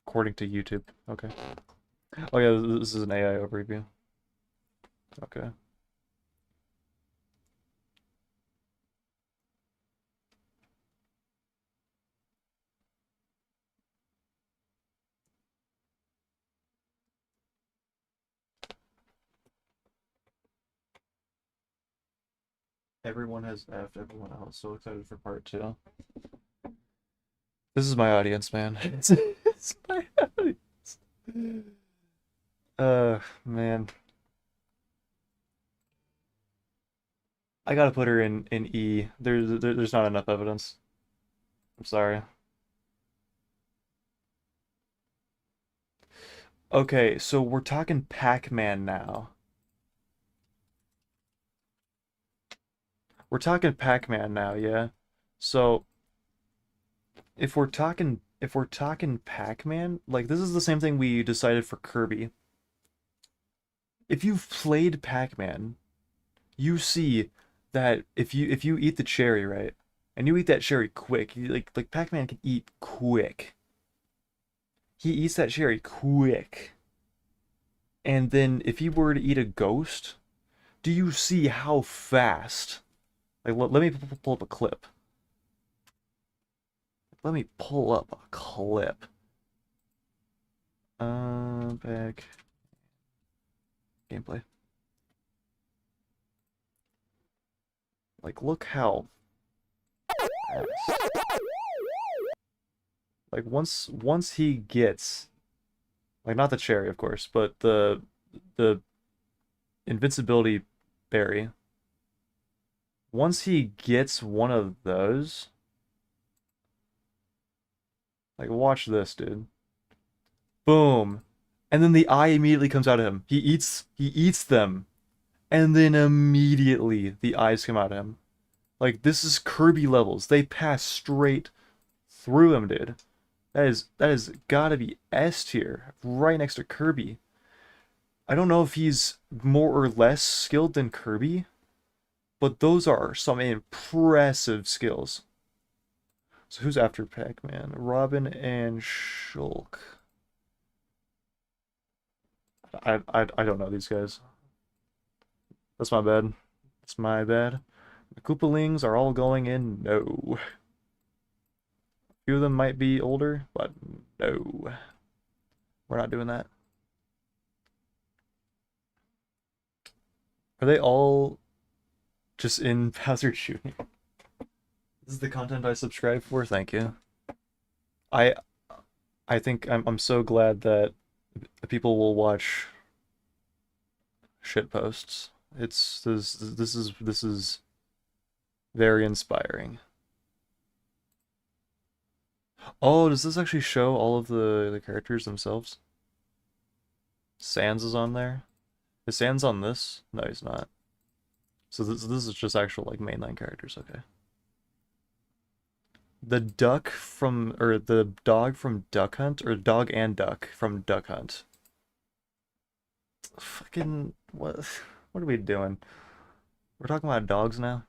According to YouTube. Okay. Oh yeah, this is an AI overview. Okay. Everyone has effed everyone else. So excited for part two. This is my audience, man. It's my audience. Man. I gotta put her in E. There's not enough evidence. I'm sorry. Okay, so we're talking Pac-Man now. We're talking Pac-Man now, yeah? So if we're talking Pac-Man, like this is the same thing we decided for Kirby. If you've played Pac-Man, you see that if you eat the cherry, right? And you eat that cherry quick, like Pac-Man can eat quick. He eats that cherry quick. And then if he were to eat a ghost, do you see how fast? Like let me pull up a clip. Let me pull up a clip. Back gameplay. Like look how fast. Like once he gets like not the cherry, of course, but the invincibility berry. Once he gets one of those, like watch this, dude. Boom. And then the eye immediately comes out of him. He eats them. And then immediately the eyes come out of him. Like this is Kirby levels. They pass straight through him, dude. That is gotta be S tier, right next to Kirby. I don't know if he's more or less skilled than Kirby, but those are some impressive skills. So who's after Pac-Man? Robin and Shulk. I don't know these guys. That's my bad. That's my bad. The Koopalings are all going in no. A few of them might be older, but no. We're not doing that. Are they all just in Bowser Jr.? This is the content I subscribe for. Thank you. I I think I'm so glad that people will watch shit posts. This is very inspiring. Oh, does this actually show all of the characters themselves? Sans is on there. Is Sans on this? No, he's not. So this is just actual like mainline characters. Okay. The duck from or the dog from Duck Hunt or dog and duck from Duck Hunt. Fucking what? What are we doing? We're talking about dogs now.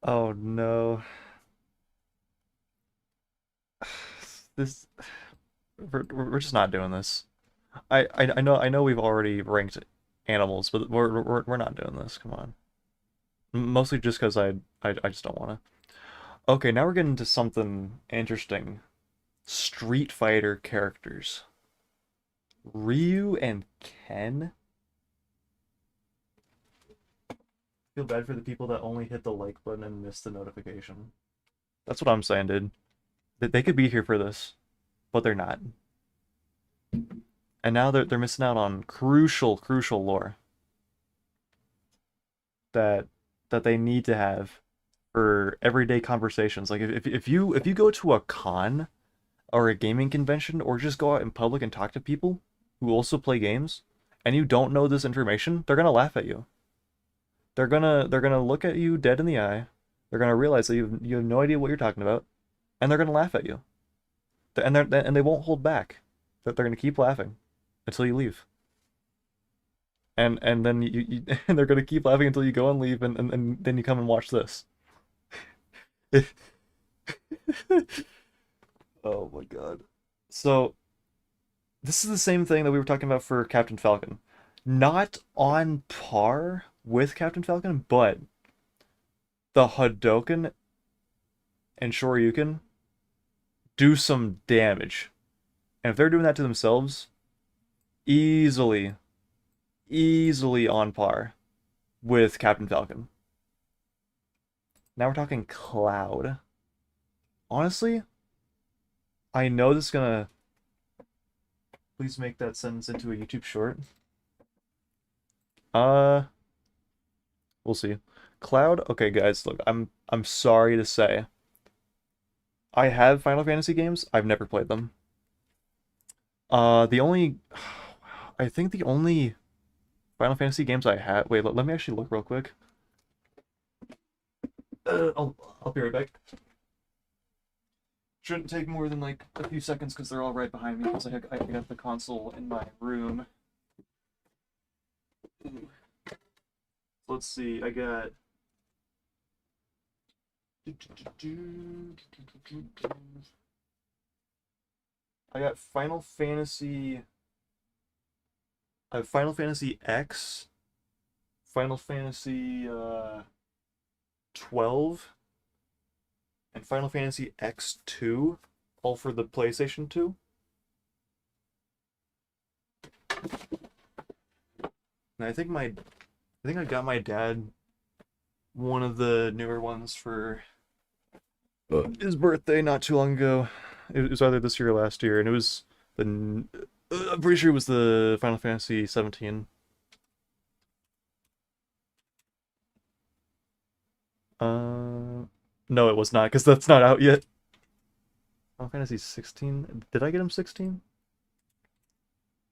Oh no. This we're just not doing this. I know we've already ranked animals, but we're not doing this. Come on. Mostly just because I just don't want to. Okay, now we're getting into something interesting. Street Fighter characters. Ryu and Ken? Feel bad for the people that only hit the like button and missed the notification. That's what I'm saying, dude. They could be here for this, but they're not. And now they're missing out on crucial lore that they need to have for everyday conversations. Like if you go to a con or a gaming convention or just go out in public and talk to people who also play games and you don't know this information, they're gonna laugh at you. They're gonna look at you dead in the eye. They're gonna realize that you have no idea what you're talking about, and they're gonna laugh at you. And they won't hold back. That they're gonna keep laughing until you leave. And then and they're gonna keep laughing until you go and leave, and then you come and watch this. Oh my god. So this is the same thing that we were talking about for Captain Falcon. Not on par with Captain Falcon, but the Hadoken and Shoryuken do some damage. And if they're doing that to themselves, easily, easily on par with Captain Falcon. Now we're talking Cloud. Honestly, I know this is gonna... Please make that sentence into a YouTube short. Uh, we'll see. Cloud, okay guys, look, I'm sorry to say. I have Final Fantasy games, I've never played them. The only I think the only Final Fantasy games I had, wait, let me actually look real quick. I'll be right back. Shouldn't take more than like a few seconds because they're all right behind me because I got the console in my room. Ooh. Let's see, I got Final Fantasy. I have Final Fantasy X, Final Fantasy 12, and Final Fantasy X2, all for the PlayStation 2. And I think I got my dad one of the newer ones for his birthday not too long ago. It was either this year or last year, and it was the I'm pretty sure it was the Final Fantasy 17. No, it was not, because that's not out yet. Final Fantasy 16? Did I get him 16?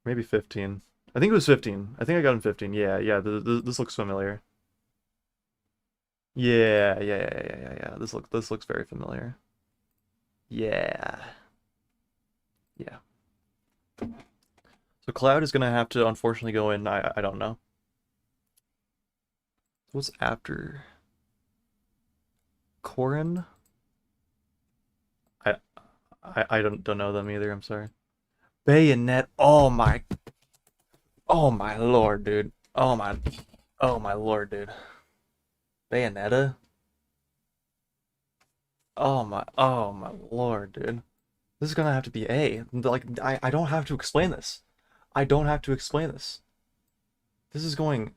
Maybe 15. I think it was 15. I think I got him 15. Yeah, yeah, this looks familiar. Yeah. This looks very familiar. Yeah. Yeah. So Cloud is gonna have to unfortunately go in. I don't know. What's after Corrin? I I don't know them either. I'm sorry. Bayonet. Oh my lord, dude. Oh my lord, dude. Bayonetta. Oh my lord, dude. This is gonna have to be A. Like I don't have to explain this. I don't have to explain this. This is going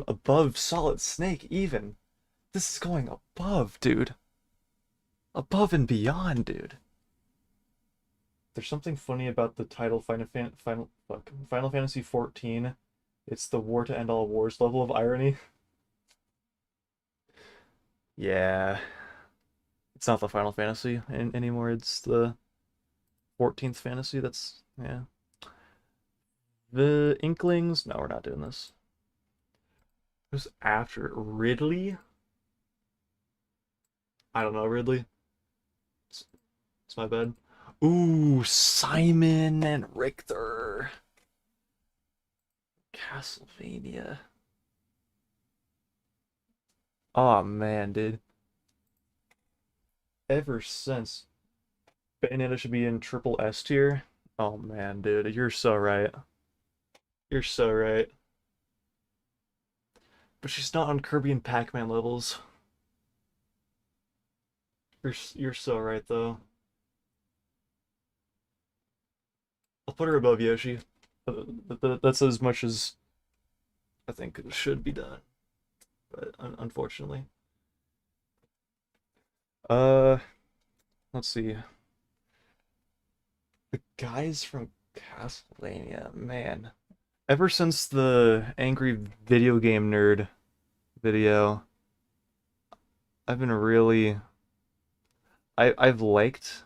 above Solid Snake even. This is going above, dude. Above and beyond, dude. There's something funny about the title Final Fantasy 14. It's the war to end all wars level of irony. Yeah. It's not the Final Fantasy anymore. It's the 14th Fantasy. That's yeah. The Inklings. No, we're not doing this. Who's after Ridley? I don't know, Ridley. It's my bad. Ooh, Simon and Richter. Castlevania. Oh man, dude. Ever since Bayonetta should be in triple S tier. Oh man, dude, you're so right. You're so right. But she's not on Kirby and Pac-Man levels. You're so right though. I'll put her above Yoshi. That's as much as I think it should be done, but unfortunately. Uh, let's see. The guys from Castlevania, man. Ever since the Angry Video Game Nerd video, I've been really I've liked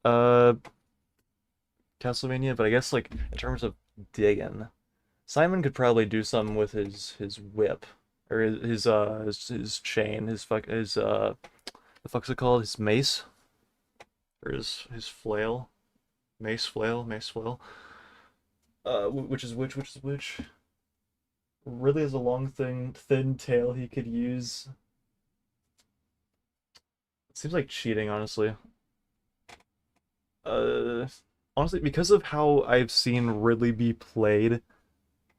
uh Castlevania, but I guess like in terms of digging, Simon could probably do something with his whip or his chain, his the fuck's it called? His mace or his flail, mace flail. Which is which. Really has a long thin tail he could use. It seems like cheating, honestly. Uh, honestly, because of how I've seen Ridley be played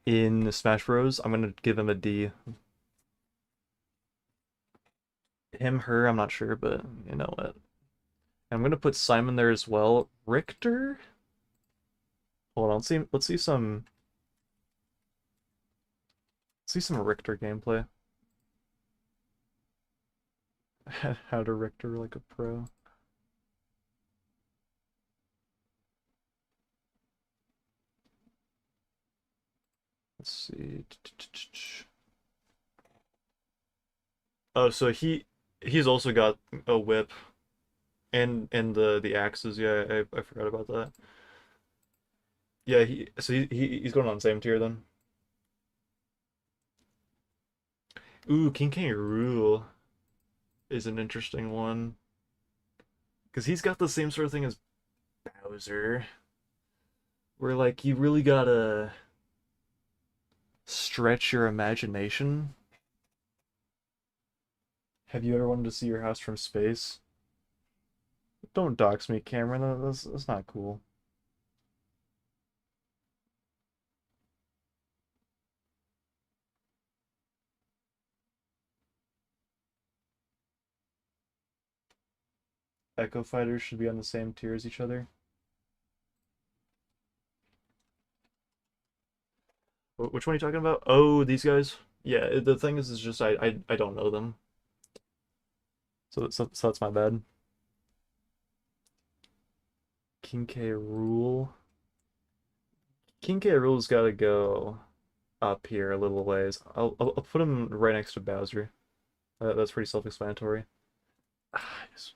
in Smash Bros, I'm gonna give him a D. Him, her, I'm not sure, but you know what? I'm gonna put Simon there as well. Richter? Hold on, let's see some Richter gameplay. How to Richter like a pro. Let's see. Oh, so he's also got a whip and the axes. Yeah, I forgot about that. Yeah, he's going on the same tier then. Ooh, King K. Rool is an interesting one because he's got the same sort of thing as Bowser, where like you really gotta stretch your imagination. Have you ever wanted to see your house from space? Don't dox me, Cameron. That's not cool. Echo Fighters should be on the same tier as each other. Which one are you talking about? Oh, these guys? Yeah, the thing is just I don't know them. So that's my bad. King K. Rule. King K. Rule's gotta go up here a little ways. I'll put him right next to Bowser. That's pretty self-explanatory. Yes.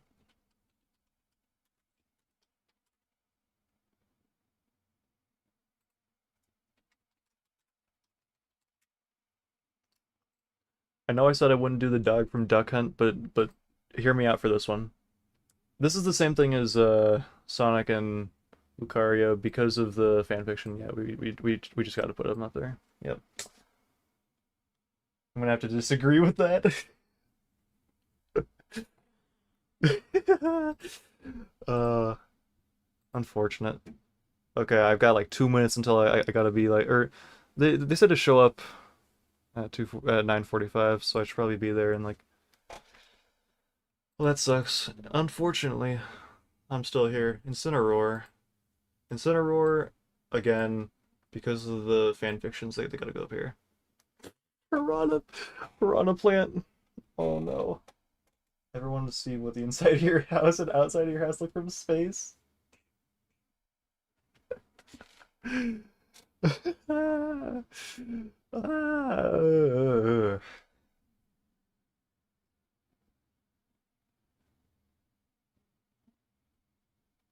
I know I said I wouldn't do the dog from Duck Hunt, but hear me out for this one. This is the same thing as Sonic and Lucario because of the fanfiction. Yeah, we just got to put him up there. Yep. I'm gonna have to disagree with that. uh, unfortunate. Okay, I've got like 2 minutes until I gotta be like, or they said to show up at 9:45, so I should probably be there and like. Well, that sucks. Unfortunately, I'm still here. Incineroar. Incineroar, again, because of the fan fictions, they gotta go up here. Piranha, piranha plant. Oh no. Ever wanted to see what the inside of your house and outside of your house look from space?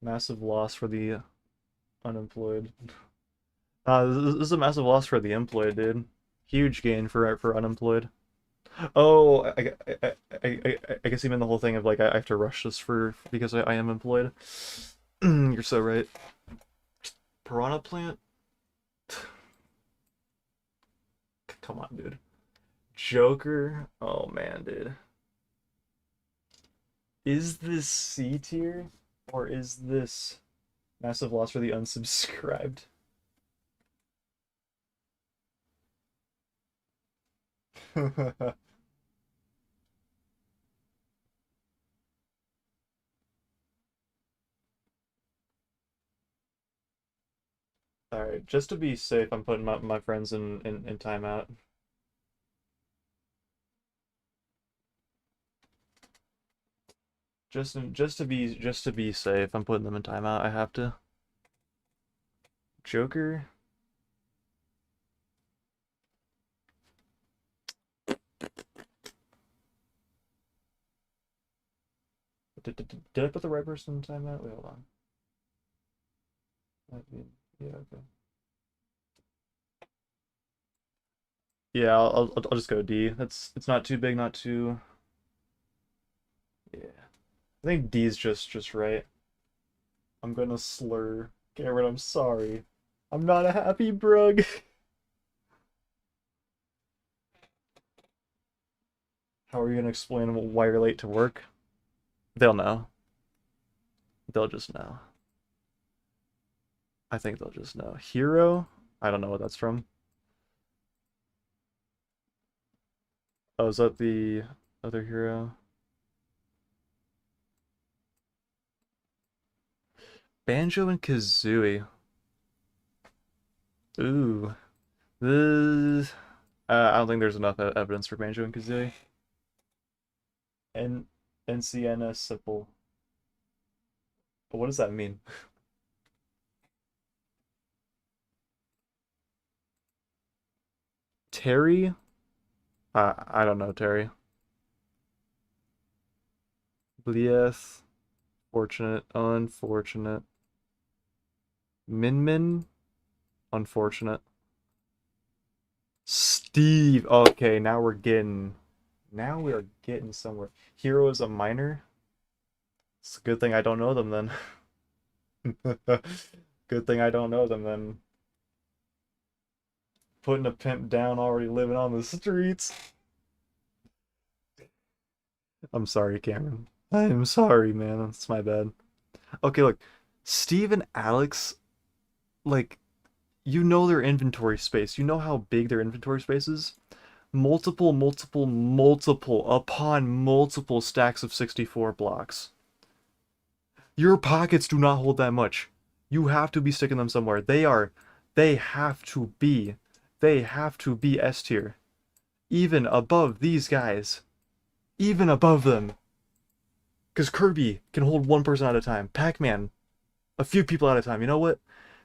Massive loss for the unemployed. This is a massive loss for the employed, dude. Huge gain for unemployed. Oh, I guess even the whole thing of like I have to rush this for because I am employed. You're so right. Piranha plant? Come on, dude. Joker? Oh man, dude. Is this C tier or is this massive loss for the unsubscribed? Alright, just to be safe, I'm putting my friends in timeout. Just to be safe, I'm putting them in timeout. I have to. Joker. Did I put the right person in timeout? Wait, hold on. Yeah, okay. Yeah, I'll just go D. It's not too big, not too. Yeah, I think D's just right. I'm gonna slur. Cameron, I'm sorry. I'm not a happy brug. How are you gonna explain why you're late to work? They'll know. They'll just know. I think they'll just know. Hero? I don't know what that's from. Oh, is that the other hero? Banjo and Kazooie. Ooh. This, I don't think there's enough evidence for Banjo and Kazooie. And NCNS simple. But what does that mean? Terry? I don't know, Terry. Blieth. Fortunate. Unfortunate. Min Min? Unfortunate. Steve. Okay, now we are getting somewhere. Hero is a minor. It's a good thing I don't know them then. Good thing I don't know them then. Putting a pimp down, already living on the streets. I'm sorry, Cameron. I'm sorry, man. It's my bad. Okay, look. Steve and Alex, like, you know their inventory space. You know how big their inventory space is? Multiple upon multiple stacks of 64 blocks. Your pockets do not hold that much. You have to be sticking them somewhere. They they have to be S tier. Even above these guys. Even above them. Because Kirby can hold one person at a time. Pac-Man, a few people at a time. You know what?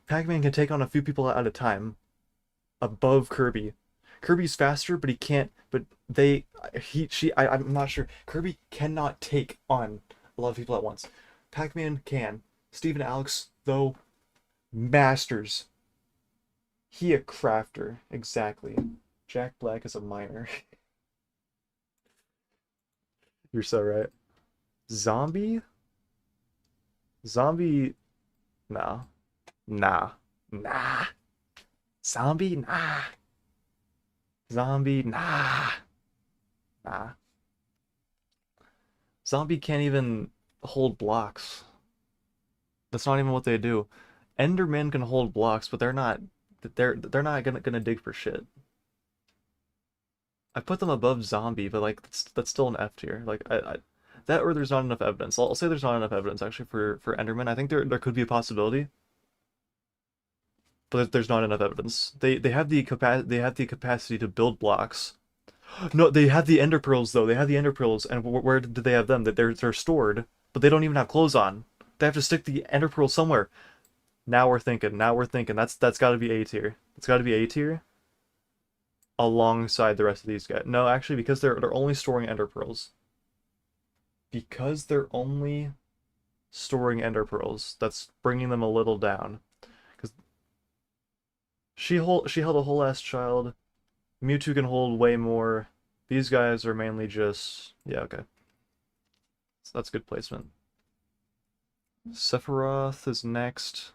Pac-Man can take on a few people at a time. Above Kirby. Kirby's faster, but he can't. But I'm not sure. Kirby cannot take on a lot of people at once. Pac-Man can. Steve and Alex, though, masters. He a crafter, exactly. Jack Black is a miner. You're so right. Zombie? Zombie? Nah. Nah. Nah. Zombie? Nah. Zombie? Nah. Nah. Zombie can't even hold blocks. That's not even what they do. Endermen can hold blocks, but they're not gonna dig for shit. I put them above zombie, but like that's still an F tier. Like that or there's not enough evidence. I'll say there's not enough evidence actually for Enderman. I think there could be a possibility, but there's not enough evidence. They have the capacity to build blocks. No, they have the Ender Pearls though. They have the Ender Pearls, and where did they have them? That they're stored, but they don't even have clothes on. They have to stick the Ender Pearl somewhere. Now we're thinking. Now we're thinking. That's got to be A tier. It's got to be A tier alongside the rest of these guys. No, actually, because they're only storing Ender Pearls. Because they're only storing Ender Pearls, that's bringing them a little down. Because she held a whole ass child. Mewtwo can hold way more. These guys are mainly just yeah, okay. So that's good placement. Sephiroth is next.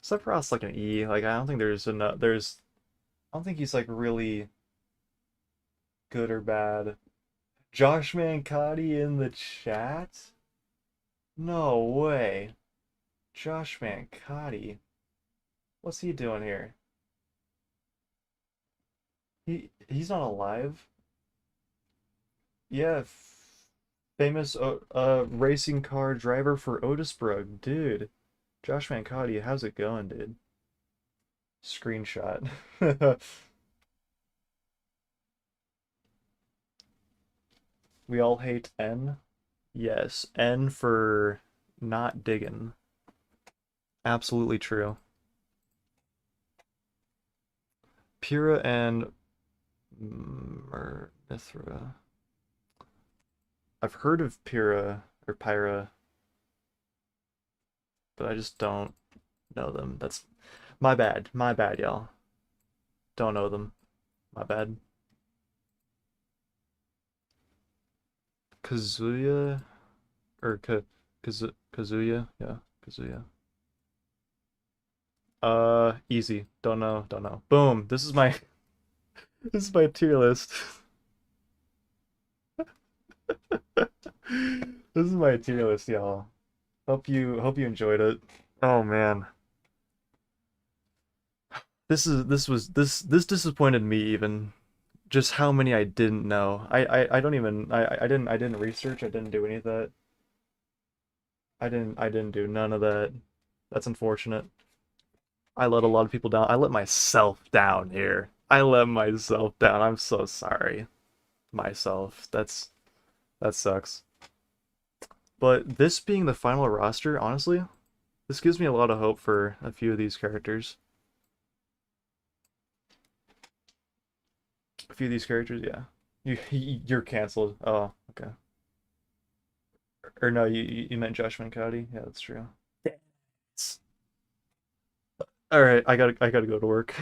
Sephiroth's like an E. Like I don't think there's enough. I don't think he's like really good or bad. Josh Mancotti in the chat? No way. Josh Mancotti. What's he doing here? He's not alive. Yeah, famous racing car driver for Otisburg, dude. Josh Mancotti, how's it going, dude? Screenshot. We all hate N. Yes, N for not digging. Absolutely true. Pyrrha and Mithra. I've heard of Pyrrha or Pyra, but I just don't know them. That's my bad. My bad, y'all. Don't know them. My bad. Kazuya or Kazuya? Yeah, Kazuya. Easy. Don't know. Don't know. Boom. This is my this is my tier list. This is my tier list, y'all. Hope you enjoyed it. Oh man. This disappointed me even. Just how many I didn't know. I don't even I didn't research, I didn't do any of that. I didn't do none of that. That's unfortunate. I let a lot of people down. I let myself down here. I let myself down. I'm so sorry. Myself. That sucks. But this being the final roster, honestly, this gives me a lot of hope for a few of these characters. A few of these characters, yeah. You're canceled. Oh, okay. Or no, you meant Josh Mancotti? Yeah, that's true. All right, I gotta go to work.